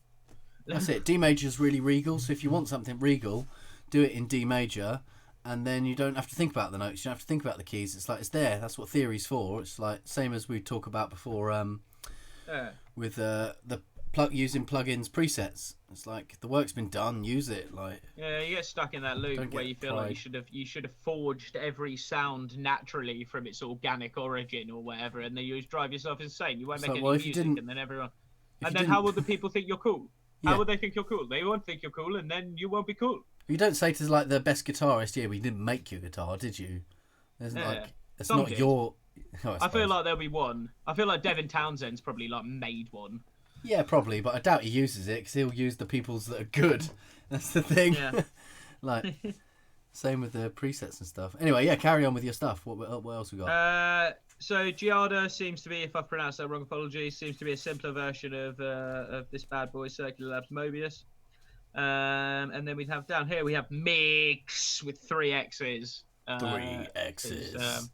That's it. D major's really regal. So if you want something regal, do it in D major, and then you don't have to think about the notes. You don't have to think about the keys. It's like it's there. That's what theory's for. It's like same as we talk about before. With using plugins presets, it's like the work's been done, use it. You get stuck in that loop where you feel like you should have forged every sound naturally from its organic origin or whatever, and then you just drive yourself insane. You won't make any music, and then how will the people think you're cool? How will they think you're cool? They won't think you're cool, and then you won't be cool. You don't say to the best guitarist, we didn't make your guitar, did you? It's not did. Your. I feel like there'll be one. I feel like Devin Townsend's probably made one. Yeah, probably, but I doubt he uses it because he'll use the people's that are good. That's the thing. Yeah. Same with the presets and stuff. Anyway, carry on with your stuff. What else we got? So Giada seems to be, if I've pronounced that wrong, apologies, seems to be a simpler version of this bad boy, Circular Labs Mobius. And then we have down here, we have Mix with 3 X's. 3 X's.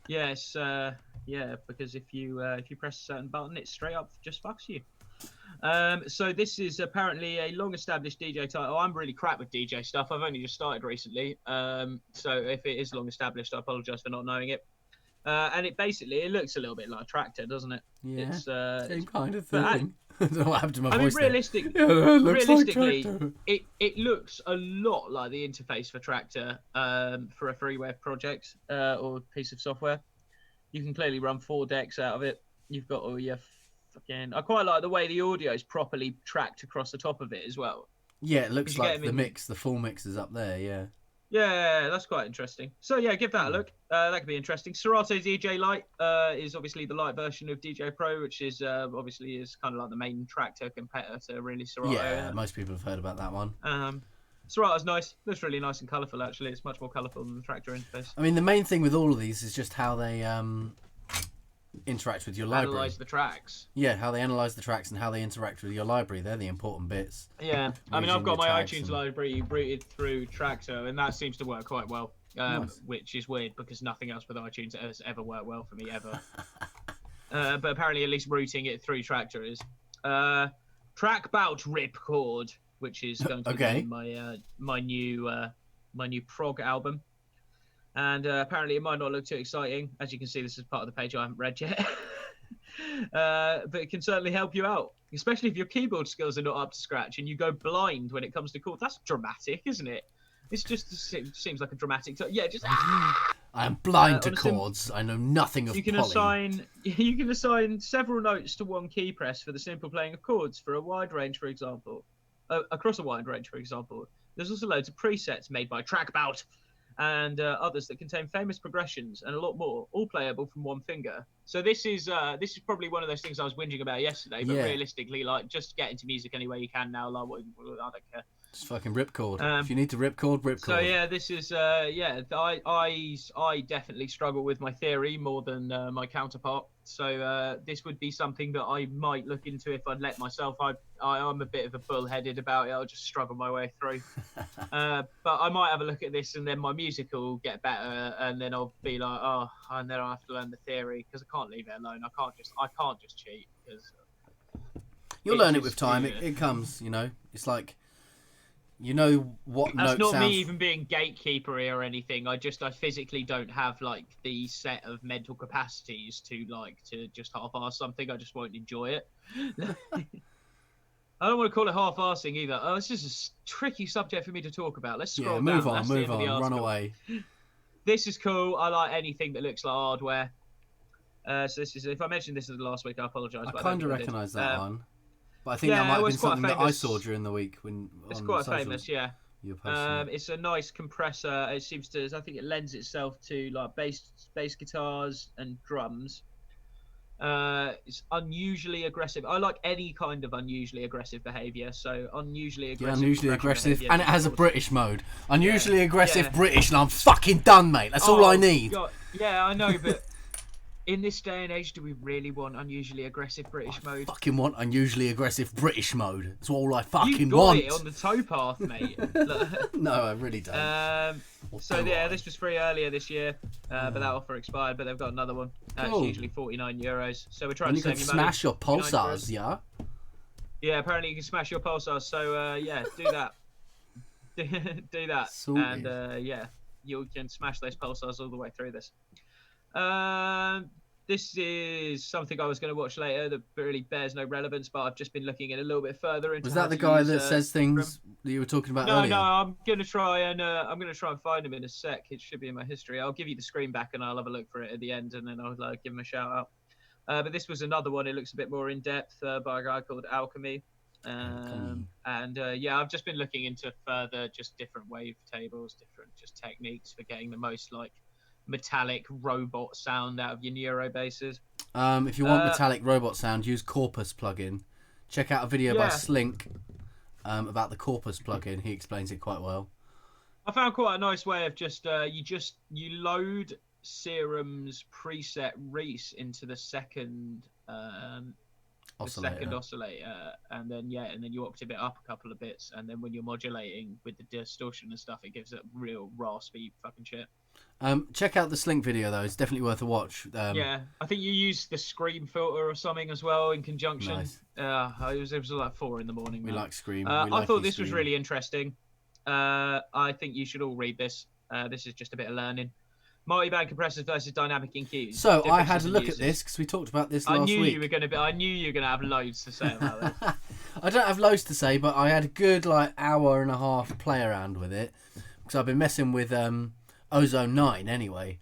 Yes, because if you press a certain button, it straight up just fucks you. So this is apparently a long-established DJ title. I'm really crap with DJ stuff. I've only just started recently. So if it is long-established, I apologise for not knowing it. And it looks a little bit like a tractor, doesn't it? Yeah, same kind of thing. I don't know what happened to my voice. Realistically, it looks a lot like the interface for Tractor for a freeware project or piece of software. You can clearly run 4 decks out of it. You've got all your fucking. I quite like the way the audio is properly tracked across the top of it as well. Yeah, it looks like the full mix is up there. Yeah. Yeah, that's quite interesting. So yeah, give that a look. That could be interesting. Serato DJ Lite is obviously the light version of DJ Pro, which is obviously is kind of like the main Tractor competitor to really Serato. Yeah, most people have heard about that one. Serato's nice. Looks really nice and colourful. Actually, it's much more colourful than the Tractor interface. I mean, the main thing with all of these is just how they interact with your library. Analyze the tracks. Yeah, how they analyse the tracks and how they interact with your library. They're the important bits. Yeah, I mean, I've got my iTunes library routed through Tractor, and that seems to work quite well. Nice. Which is weird because nothing else with iTunes has ever worked well for me ever. But apparently, at least routing it through Tractor is. Track Bout Ripcord, which is going to be my new prog album. And apparently it might not look too exciting. As you can see, this is part of the page I haven't read yet. But it can certainly help you out, especially if your keyboard skills are not up to scratch and you go blind when it comes to chords. That's dramatic, isn't it? It seems like a dramatic... I am blind to chords. I know nothing of polling. You can assign several notes to one key press for the simple playing of chords for a wide range, for example. Across a wide range, for example. There's also loads of presets made by Trackbout and others that contain famous progressions and a lot more, all playable from one finger. So this is probably one of those things I was whinging about yesterday, but realistically, like, just get into music any way you can now. Like, I don't care. Just fucking ripcord. If you need to ripcord, ripcord. So yeah, this is I definitely struggle with my theory more than my counterpart. So this would be something that I might look into if I'd let myself. I'm a bit of a bullheaded about it. I'll just struggle my way through. But I might have a look at this, and then my music will get better, and then I'll be like, and then I'll have to learn the theory because I can't leave it alone. I can't just cheat because you'll learn it with time. It comes, you know. It's like. You know what note sounds... That's not me even being gatekeepery or anything. I physically don't have like the set of mental capacities to just half-ass something. I just won't enjoy it. I don't want to call it half-assing either. Oh, this is a tricky subject for me to talk about. Let's scroll down. Move on, run away. This is cool. I like anything that looks like hardware. So this is, if I mentioned this last week, I apologise. I kind of recognise that one. But I think that might have been something that I saw during the week it's quite famous, yeah. It's a nice compressor. It seems to. I think it lends itself to like bass guitars and drums. It's unusually aggressive. I like any kind of unusually aggressive behaviour. So unusually aggressive. Yeah, unusually aggressive, and it has a British mode. Unusually aggressive British, and I'm fucking done, mate. That's all I need. God. Yeah, I know, but. In this day and age, do we really want unusually aggressive British mode? I fucking want unusually aggressive British mode. That's all I fucking want. You got it on the towpath, mate. No, I really don't. This was free earlier this year, but that offer expired. But they've got another one. It's usually €49. So we're trying to save you money. You can smash your pulsars, yeah? Yeah, apparently you can smash your pulsars. So do that. Do that. Sorted. And you can smash those pulsars all the way through this. This is something I was going to watch later that really bears no relevance, but I've just been looking in a little bit further into. Was that the guy that says things that you were talking about earlier? No, I'm going to try and find him in a sec. It should be in my history. I'll give you the screen back and I'll have a look for it at the end, and then I'll give him a shout out. But this was another one. It looks a bit more in depth by a guy called Alchemy. I've just been looking into further just different wave tables, different just techniques for getting the most like metallic robot sound out of your neuro basses. If you want metallic robot sound, use Corpus plugin. Check out a video by Slink about the Corpus plugin. He explains it quite well. I found quite a nice way of you load Serum's preset Reese into the second oscillator, and then you octave it up a couple of bits, and then when you're modulating with the distortion and stuff, it gives it real raspy fucking shit. Check out the Slink video though; it's definitely worth a watch. I think you use the Scream filter or something as well in conjunction. Nice. It was like 4 a.m. We like Scream. I thought this was really interesting. I think you should all read this. This is just a bit of learning. Multi-band compressors versus dynamic EQs. So I had a look at this because we talked about this last week. I knew you were going to have loads to say about this. I don't have loads to say, but I had a good hour and a half play around with it because I've been messing with Ozone 9 anyway.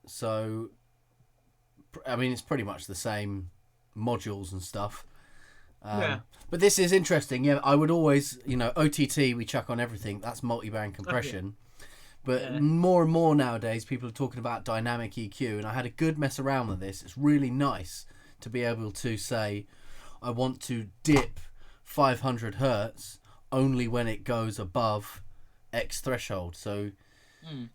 So, I mean, it's pretty much the same modules and stuff. Yeah. But this is interesting. Yeah, I would always, OTT we chuck on everything. That's multi-band compression. But more and more nowadays, people are talking about dynamic EQ, and I had a good mess around with this. It's really nice to be able to say, I want to dip 500 hertz only when it goes above X threshold. So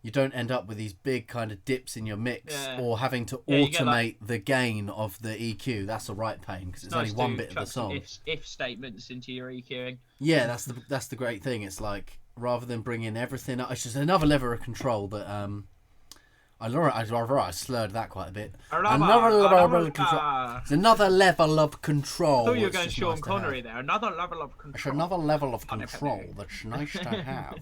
you don't end up with these big kind of dips in your mix or having to automate the gain of the EQ. That's a right pain because it's only one bit of the song. If statements into your EQing. Yeah, that's the great thing. It's like rather than bringing everything up, it's just another level of control that I slurred that quite a bit. Another level of control. It's another level of control. I thought you were going Sean Connery there. Another level of control. It's another level of control that's nice to have.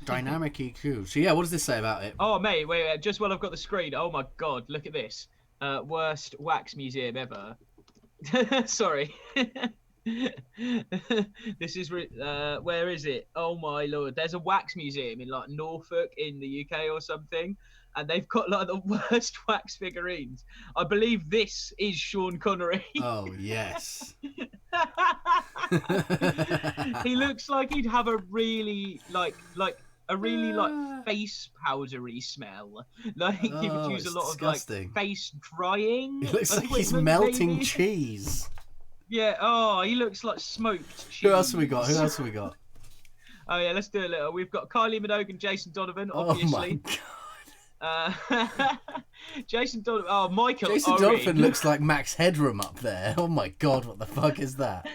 Dynamic EQ. So yeah, what does this say about it? Oh mate, wait, just while I've got the screen. Oh my god, look at this. Worst wax museum ever. Sorry. This is where is it? Oh my lord, there's a wax museum in like Norfolk in the UK or something, and they've got like the worst wax figurines. I believe this is Sean Connery. Oh yes. He looks like he'd have a really like face powdery smell. Like he would use a lot disgusting. Of like face drying. He looks like he's melting cheese. Yeah, he looks like smoked cheese. Who else have we got? Oh yeah, let's do a little. We've got Kylie Minogue and Jason Donovan, obviously. Oh my god. Jason Donovan. Oh, Michael. Jason Donovan looks like Max Headroom up there. Oh my god, what the fuck is that?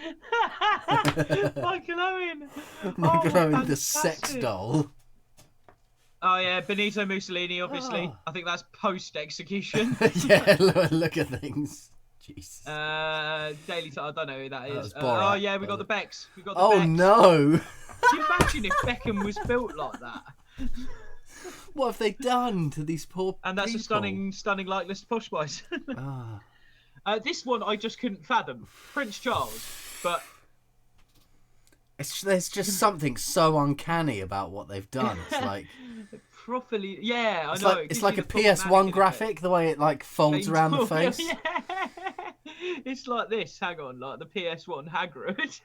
Michael Owen. Michael Owen, the sex doll. Oh yeah, Benito Mussolini, obviously. I think that's post-execution. Yeah, look at things. Jesus. Daily. I don't know who that is. Oh yeah, we got the Becks. Becks. No! Can you imagine if Beckham was built like that? What have they done to these poor people? And that's a stunning likeness to Posh Boys. This one I just couldn't fathom. Prince Charles, but there's just something so uncanny about what they've done. It's like properly, yeah, I know. like, it's like a PS1 graphic, the way it like folds around the face. Yeah. It's like this. Hang on, like the PS1 Hagrid.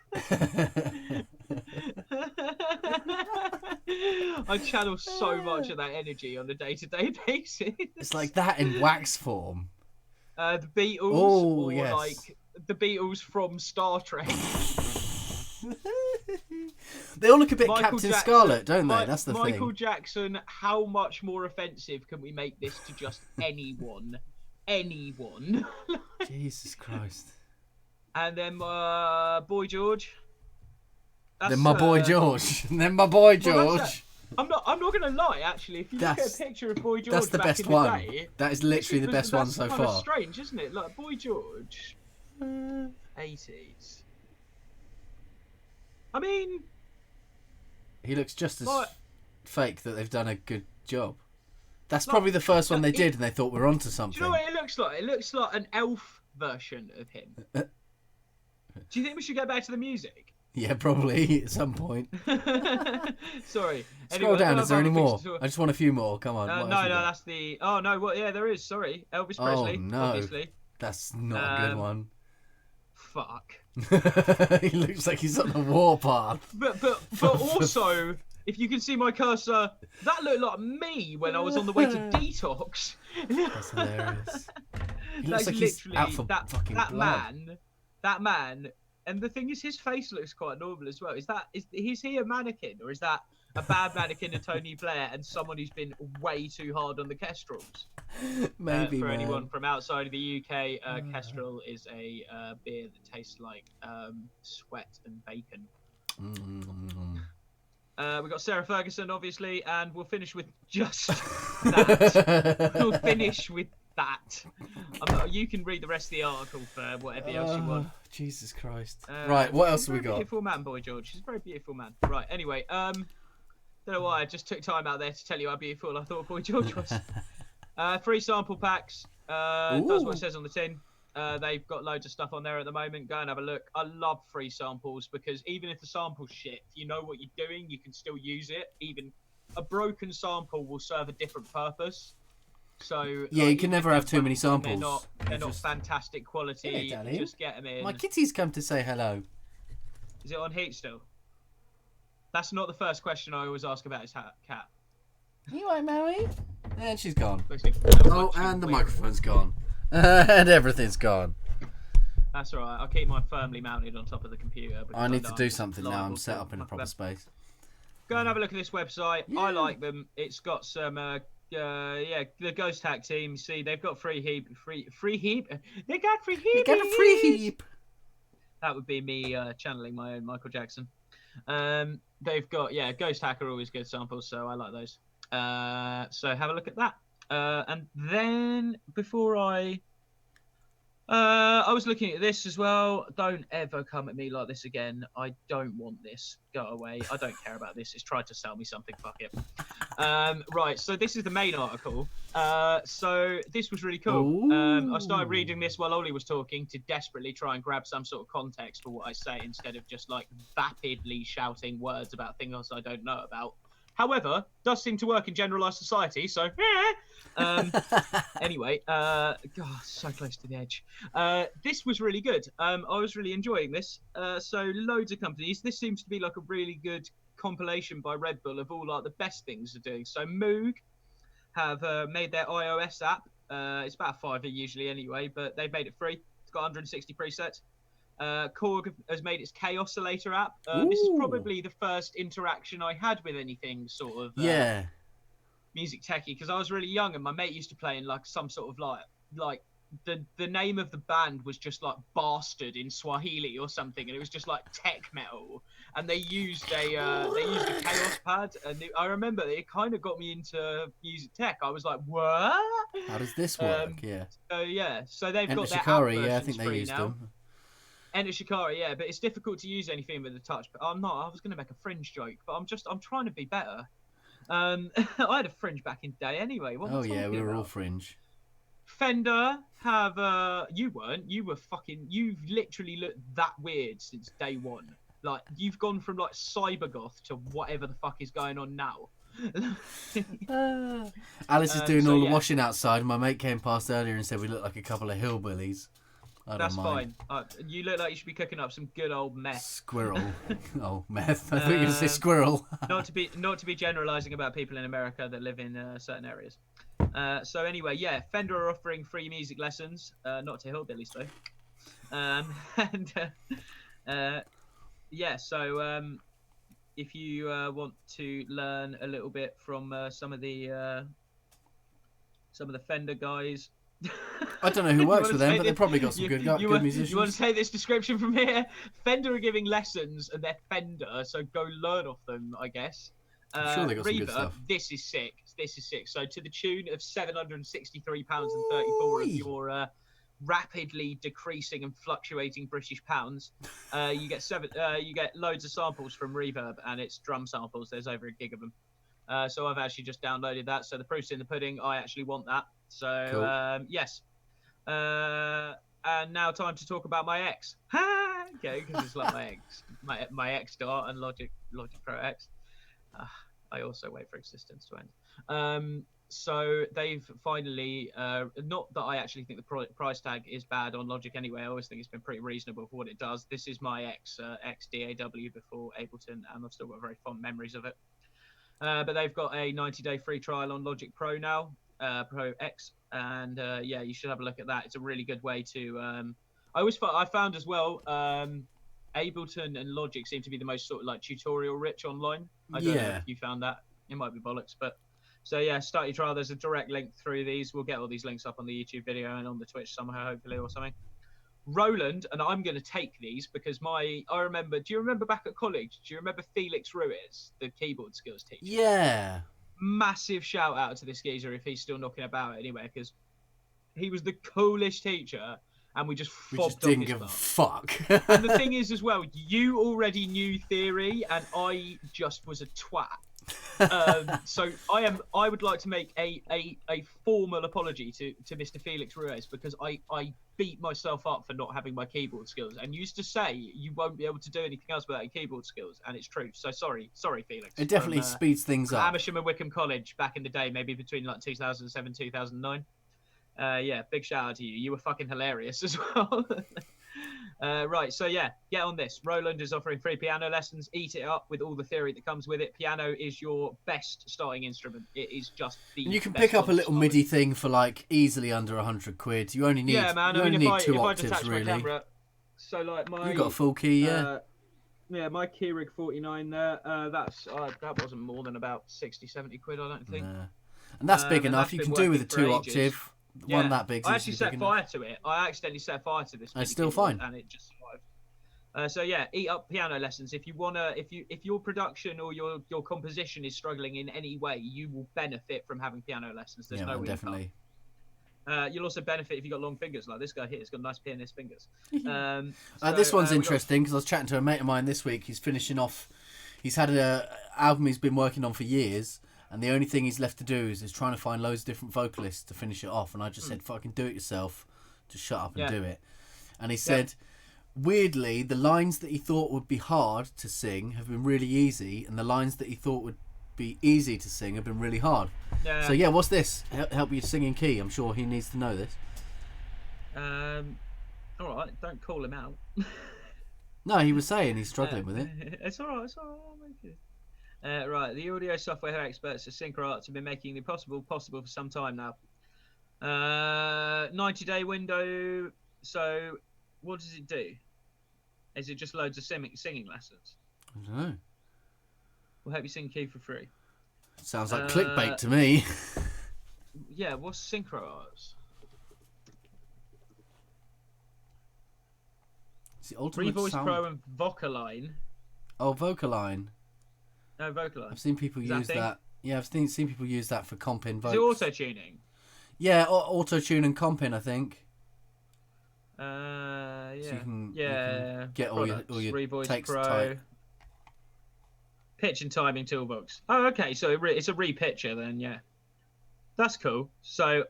I channel so much of that energy on a day-to-day basis. It's like that in wax form. The Beatles, or yes. like the Beatles from Star Trek. They all look a bit Captain Scarlet, don't they? That's the thing. Michael Jackson, how much more offensive can we make this to just anyone? Anyone. Jesus Christ. And then Boy George. Then my boy George. Then my boy George. I'm not gonna lie. Actually, if you look at a picture of Boy George, that's the best one. That is literally the best one so far. That's strange, isn't it? Like Boy George, 80s. I mean, he looks just as fake that they've done a good job. That's probably the first one they did, and they thought we're onto something. Do you know what it looks like? It looks like an elf version of him. Do you think we should go back to the music? Yeah, probably at some point. Sorry. Scroll down. Is there any more? I just want a few more. Come on. No, that's the. Oh no, what? Yeah, there is. Sorry, Elvis Presley. Oh no, obviously. That's not a good one. Fuck. He looks like he's on the warpath. But also, if you can see my cursor, that looked like me when I was on the way to detox. That's hilarious. He looks like he's out for fucking blood. That man, and the thing is, his face looks quite normal as well. Is he a mannequin, or is that a bad mannequin of Tony Blair and someone who's been way too hard on the Kestrels? Maybe, for anyone from outside of the UK, Kestrel is a beer that tastes like sweat and bacon. We've got Sarah Ferguson, obviously, and we'll finish with just that. We'll finish with that. You can read the rest of the article for whatever else you want. Jesus Christ. Right, what else have we got? Beautiful man, Boy George. He's a very beautiful man. Right, anyway, don't know why I just took time out there to tell you how beautiful I thought Boy George was. 3 sample packs. Does what it says on the tin. They've got loads of stuff on there at the moment. Go and have a look. I love free samples because even if the sample's shit, if you know what you're doing, you can still use it. Even a broken sample will serve a different purpose. So yeah, you can never have too many samples. They're not fantastic quality. Hey, just get them in. My kitty's come to say hello. Is it on heat still? That's not the first question I always ask about his cat. You right, Maui? And she's gone. Oh, and the microphone's gone. And everything's gone. That's alright. I'll keep mine firmly mounted on top of the computer. I need to do something now. I'm set up in a proper space. Go and have a look at this website. Yeah. I like them. It's got some, the Ghost Hack team. See, they've got free heap. They got free heap. They got a free heap. That would be me channeling my own Michael Jackson. They've got, Ghost Hack are always good samples, so I like those. So have a look at that. And then before I was looking at this as well. Don't ever come at me like this again. I don't want this. Go away. I don't care about this. It's tried to sell me something. Fuck it. Right. So this is the main article. So this was really cool. I started reading this while Ollie was talking to desperately try and grab some sort of context for what I say instead of just like vapidly shouting words about things I don't know about. However, does seem to work in generalised society, so anyway, God, so close to the edge. This was really good. I was really enjoying this. So loads of companies. This seems to be like a really good compilation by Red Bull of all like the best things they're doing. So Moog have made their iOS app. It's about $5 usually anyway, but they've made it free. It's got 160 presets. Korg has made its Chaos Oscillator app. This is probably the first interaction I had with anything sort of music techie, because I was really young and my mate used to play in like some sort of like the name of the band was just like Bastard in Swahili or something, and it was just like tech metal, and they used a Chaos pad, and I remember it kind of got me into music tech. I was like, what? How does this work? So they've got their Shikari, app I think they free used now. them. Enter Shikari, but it's difficult to use anything with the touch. But I'm not. I was going to make a Fringe joke, but I'm trying to be better. I had a Fringe back in the day anyway. What we were all Fringe. Fender have you weren't. You've literally looked that weird since day one. Like you've gone from like cybergoth to whatever the fuck is going on now. Alice is doing all the washing outside. My mate came past earlier and said we look like a couple of hillbillies. That's fine. You look like you should be cooking up some good old meth. Squirrel. Oh, meth. I thought you were going to say squirrel. not to be generalising about people in America that live in certain areas. So anyway, Fender are offering free music lessons. Not to hillbillies though. So if you want to learn a little bit from some of the Fender guys. I don't know who works with them, but they've probably got some good musicians. You want to take this description from here? Fender are giving lessons, and they're Fender, so go learn off them, I guess. I'm sure they got some good stuff. This is sick. So to the tune of £763.34 of your rapidly decreasing and fluctuating British pounds, you get loads of samples from Reverb, and it's drum samples. There's over a gig of them. So I've actually just downloaded that. So the proof's in the pudding. I actually want that. So cool. Yes. And now time to talk about my ex. Okay, because it's like my ex Dart and Logic Pro X. I also wait for existence to end. So they've finally, not that I actually think the price tag is bad on Logic anyway. I always think it's been pretty reasonable for what it does. This is my ex DAW before Ableton, and I've still got very fond memories of it. But they've got a 90-day free trial on Logic Pro now, Pro X, and you should have a look at that. It's a really good way to. I found as well, Ableton and Logic seem to be the most sort of like tutorial rich online. I don't know if you found that. It might be bollocks, but so start your trial. There's a direct link through these. We'll get all these links up on the YouTube video and on the Twitch somehow, hopefully, or something. Roland, and I'm going to take these because do you remember back at college? Do you remember Felix Ruiz, the keyboard skills teacher? Yeah. Massive shout out to this geezer if he's still knocking about anyway, because he was the coolest teacher, and we just didn't give a fuck. And the thing is as well, you already knew theory, and I just was a twat. So I would like to make a formal apology to Mr. Felix Ruiz, because I beat myself up for not having my keyboard skills, and used to say you won't be able to do anything else without your keyboard skills, and it's true. So sorry Felix. It definitely speeds things up. Amersham and Wickham College back in the day, maybe between like 2007 2009. Yeah, big shout out to you. You were fucking hilarious as well. Right, so yeah, get on this. Roland is offering free piano lessons. Eat it up with all the theory that comes with it. Piano is your best starting instrument. It is just the. And you can pick up a little MIDI thing for like easily under £100. You only need two octaves, really. Camera, so like you got a full key, yeah. Yeah, my Keurig 49 there. That wasn't more than about 60-70 quid, I don't think. Nah. And that's big enough. You can do with a 2 octave. Yeah. One that big. I actually set fire to it. I accidentally set fire to this. It's still fine, and it just survived. So yeah, eat up piano lessons. If you wanna, if your production or your composition is struggling in any way, you will benefit from having piano lessons. There's no way definitely. You'll also benefit if you got long fingers, like this guy here. He's got nice pianist fingers. This one's interesting because I was chatting to a mate of mine this week. He's finishing off. He's had an album he's been working on for years. And the only thing he's left to do is trying to find loads of different vocalists to finish it off. And I just said, fucking do it yourself. Just shut up and do it. And he said, weirdly, the lines that he thought would be hard to sing have been really easy. And the lines that he thought would be easy to sing have been really hard. Yeah. So, what's this? Help you sing in key. I'm sure he needs to know this. All right, don't call him out. No, he was saying he's struggling with it. It's all right. I'll make it. Right, the audio software experts at Synchro Arts have been making the possible for some time now. 90-day window. So, what does it do? Is it just loads of singing lessons? I don't know. We'll help you sing key for free. Sounds like clickbait to me. Yeah, what's Synchro Arts? It's the ultimate Revoice sound... Pro and Vocaline. Oh, Vocaline. No, Vocaline. I've seen people use that. Yeah, I've seen people use that for comping vocals. Is it auto-tuning? Yeah, auto-tune and comping, I think. Yeah. So you can get all your Revoice takes Pro. tight. Pitch and timing toolbox. Oh, okay. So it's a repitcher then, yeah. That's cool. So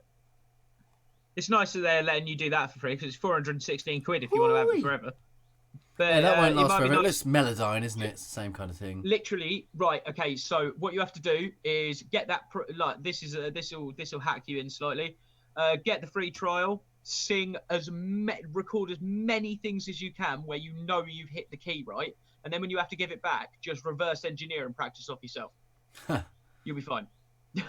it's nice that they're letting you do that for free because it's 416 quid if you want to have it forever. But, yeah, that won't last forever. It's Melodyne, isn't it? It's the same kind of thing. Literally, right? Okay, so what you have to do is get that. This will hack you in slightly. Get the free trial. Sing record as many things as you can where you know you've hit the key right, and then when you have to give it back, just reverse engineer and practice off yourself. You'll be fine.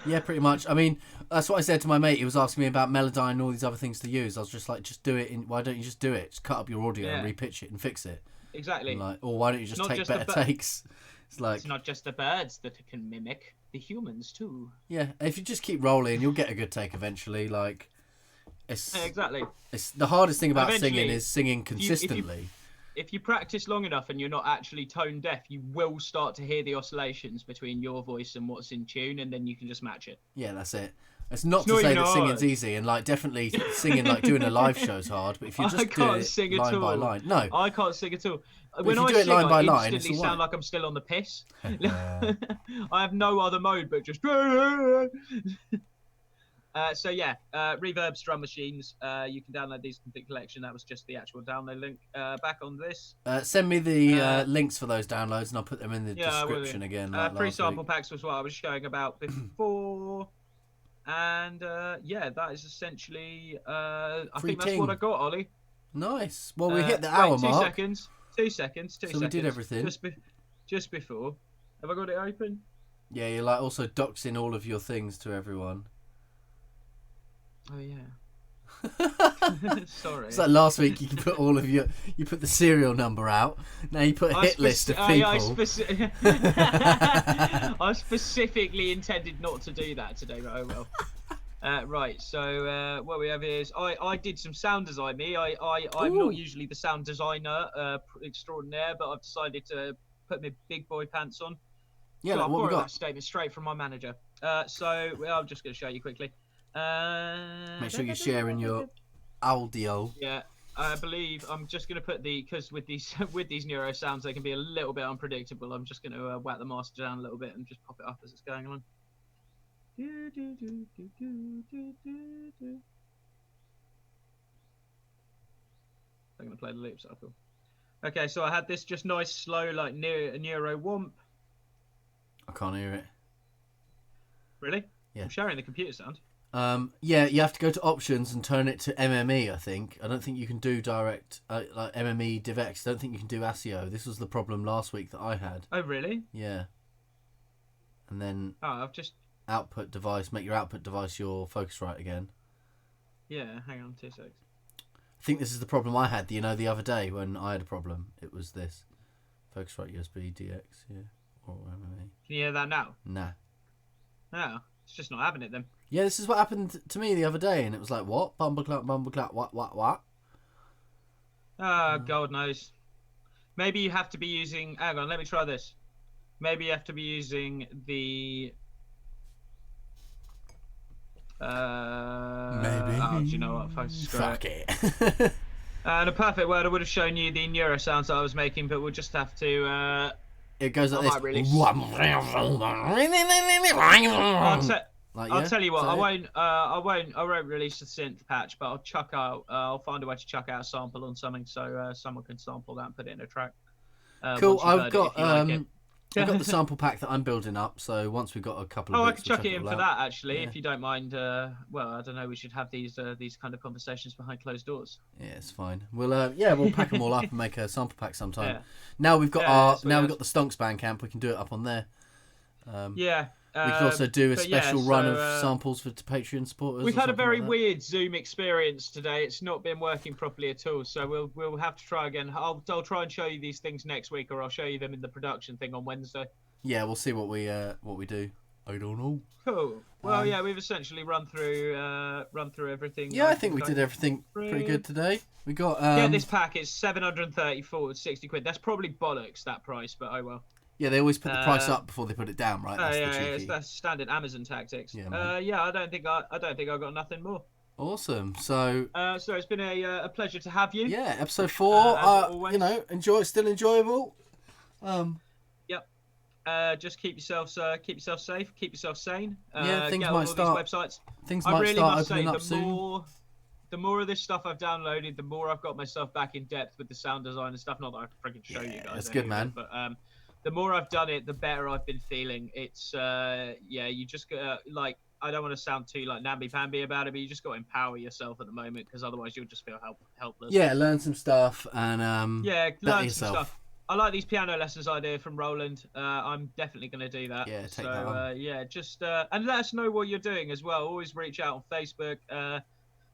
Yeah, pretty much. I mean, that's what I said to my mate. He was asking me about Melodyne and all these other things to use. I was just like, just do it. Why don't you just do it? Just cut up your audio and repitch it and fix it. Exactly. Or why don't you just take better takes? It's not just the birds that it can mimic, the humans too. Yeah, if you just keep rolling, you'll get a good take eventually. Exactly. It's the hardest thing about singing is singing consistently. If you practice long enough and you're not actually tone deaf, you will start to hear the oscillations between your voice and what's in tune, and then you can just match it. Yeah, that's it. It's not to say that singing's easy, and definitely singing doing a live show's hard. But if you just do it line by line, no, I can't sing at all. When I sing, I instantly sound like I'm still on the piss. I have no other mode but just. So yeah, Reverb's drum machines. You can download these complete collection. That was just the actual download link. Back on this. Send me the links for those downloads, and I'll put them in the description again. Free sample packs was what I was showing about before, and that is essentially. I think that's what I got, Ollie. Nice. Well, we hit the hour mark. 2 seconds. So we did everything. Just before. Have I got it open? Yeah, you're also doxing all of your things to everyone. Oh yeah. Sorry. It's like last week you put you put the serial number out. Now you put a hit list of people. I specifically intended not to do that today, but oh well. Right, so what we have is I did some sound design. I'm not usually the sound designer extraordinaire, but I've decided to put my big boy pants on. Yeah, so what we got? That statement straight from my manager. So I'm just going to show you quickly. Make sure you're sharing your audio. Yeah. I believe I'm just going to put because with these with these neuro sounds they can be a little bit unpredictable. I'm just going to whack the master down a little bit and just pop it up as it's going along. I'm going to play the loop cycle. Okay, so I had this just nice, slow, like neuro womp. I can't hear it. Really? Yeah. I'm sharing the computer sound. Yeah, you have to go to options and turn it to MME, I think. I don't think you can do direct, like MME DivX. I don't think you can do ASIO. This was the problem last week that I had. Oh, really? Yeah. And then I've just... output device, make your output device your Focusrite again. Yeah, hang on 2 seconds. I think this is the problem I had, the other day when I had a problem. It was this. Focusrite USB DX, yeah. Or MME. Can you hear that now? Nah. No, it's just not having it then. Yeah, this is what happened to me the other day, and it was like, what? Bumbleclap, what? God knows. Maybe you have to be using... Hang on, let me try this. Maybe you have to be using the... Maybe. Oh, do you know what? Fuck it. In a perfect world, I would have shown you the neuro sounds that I was making, but we'll just have to... It goes like this. I'll tell you what. I won't release the synth patch, but I'll chuck out. I'll find a way to chuck out a sample on something so someone can sample that and put it in a track. Cool. I've got the sample pack that I'm building up. So once we've got a couple of I bits, can chuck it in for that actually, yeah. if you don't mind. Well, I don't know. We should have these kind of conversations behind closed doors. Yeah, it's fine. We'll pack them all up and make a sample pack sometime. Yeah. Now we've got we've got the Stonx Bandcamp. We can do it up on there. We could also do a special run of samples for Patreon supporters. We've had a very weird Zoom experience today. It's not been working properly at all, so we'll have to try again. I'll try and show you these things next week, or I'll show you them in the production thing on Wednesday. Yeah, we'll see what we do. I don't know. Cool. Well, yeah, we've essentially run through everything. Yeah, I think we did everything pretty good today. We got this pack is 734, 60 quid. That's probably bollocks, that price, but oh well. Yeah, they always put the price up before they put it down, right? That's standard Amazon tactics. Yeah, I don't think I got nothing more. Awesome. So it's been a pleasure to have you. Yeah, episode 4. Still enjoyable. Yep. Just keep yourself safe, keep yourself sane. Things get might on start. All these websites. Things I might really start must opening say, up soon. The more of this stuff I've downloaded, the more I've got myself back in depth with the sound design and stuff. Not that I can freaking show you guys. That's good, man. But the more I've done it, the better I've been feeling. It's you just like, I don't want to sound too like namby-pamby about it, but you just got to empower yourself at the moment, because otherwise you'll just feel helpless. Yeah, learn some stuff and learn some stuff. I like these piano lessons idea from Roland. I'm definitely going to do that. Yeah, take that on. Just and let us know what you're doing as well. Always reach out on Facebook.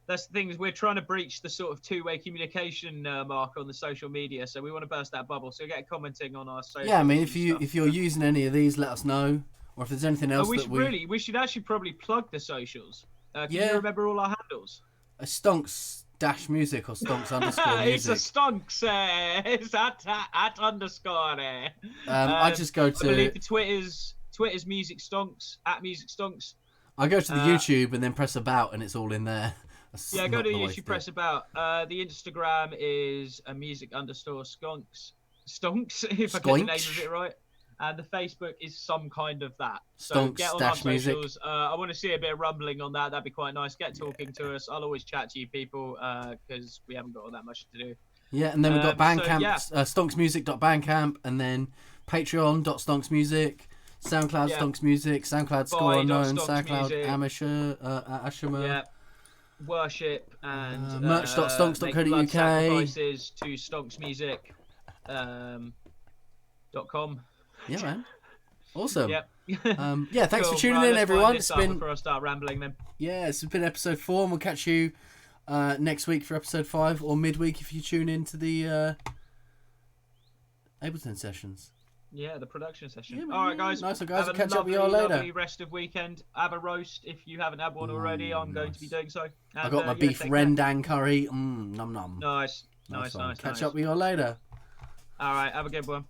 That's the thing, is we're trying to breach the sort of two-way communication mark on the social media, so we want to burst that bubble. So get commenting on our social. Yeah, I mean, if you're using any of these, let us know. Or if there's anything else we should actually probably plug the socials. Can you remember all our handles? Stonx-music or Stonx_music. It's a Stonx. It's at underscore. I just go to. I believe the Twitter's Music Stonx, at Music Stonx. I go to the YouTube and then press about, and it's all in there. Go to the YouTube, press about. The Instagram is a music_stonx. Stonx, if I get the name of it right. And the Facebook is some kind we that. So get on our socials. I want to see a bit of rumbling on that. That'd be quite nice. Get talking to us. I'll always chat to you people because we haven't got all that much to do. Yeah, and then we've got Bandcamp, stonxmusic.bandcamp, and then patreon.stonxmusic, SoundCloud Stonxmusic, SoundCloud Score Unknown, SoundCloud Amateur, Ashima. Yeah. Worship and merch.stonx.co.uk. Sacrifices to stonxmusic.com. Yeah, man. Awesome. Yep. Thanks for tuning in, everyone. It's been before I start rambling then. Yeah, it's been episode 4, and we'll catch you next week for episode 5, or midweek if you tune into the Ableton sessions. Yeah, the production session. Yeah, all right, guys. Nice one, guys. I'll catch up with you all later. Lovely rest of weekend. Have a roast if you haven't had one already. I'm going to be doing so. And, I got my beef rendang curry. Nom nom. Nice. Catch up with you all later. All right, have a good one.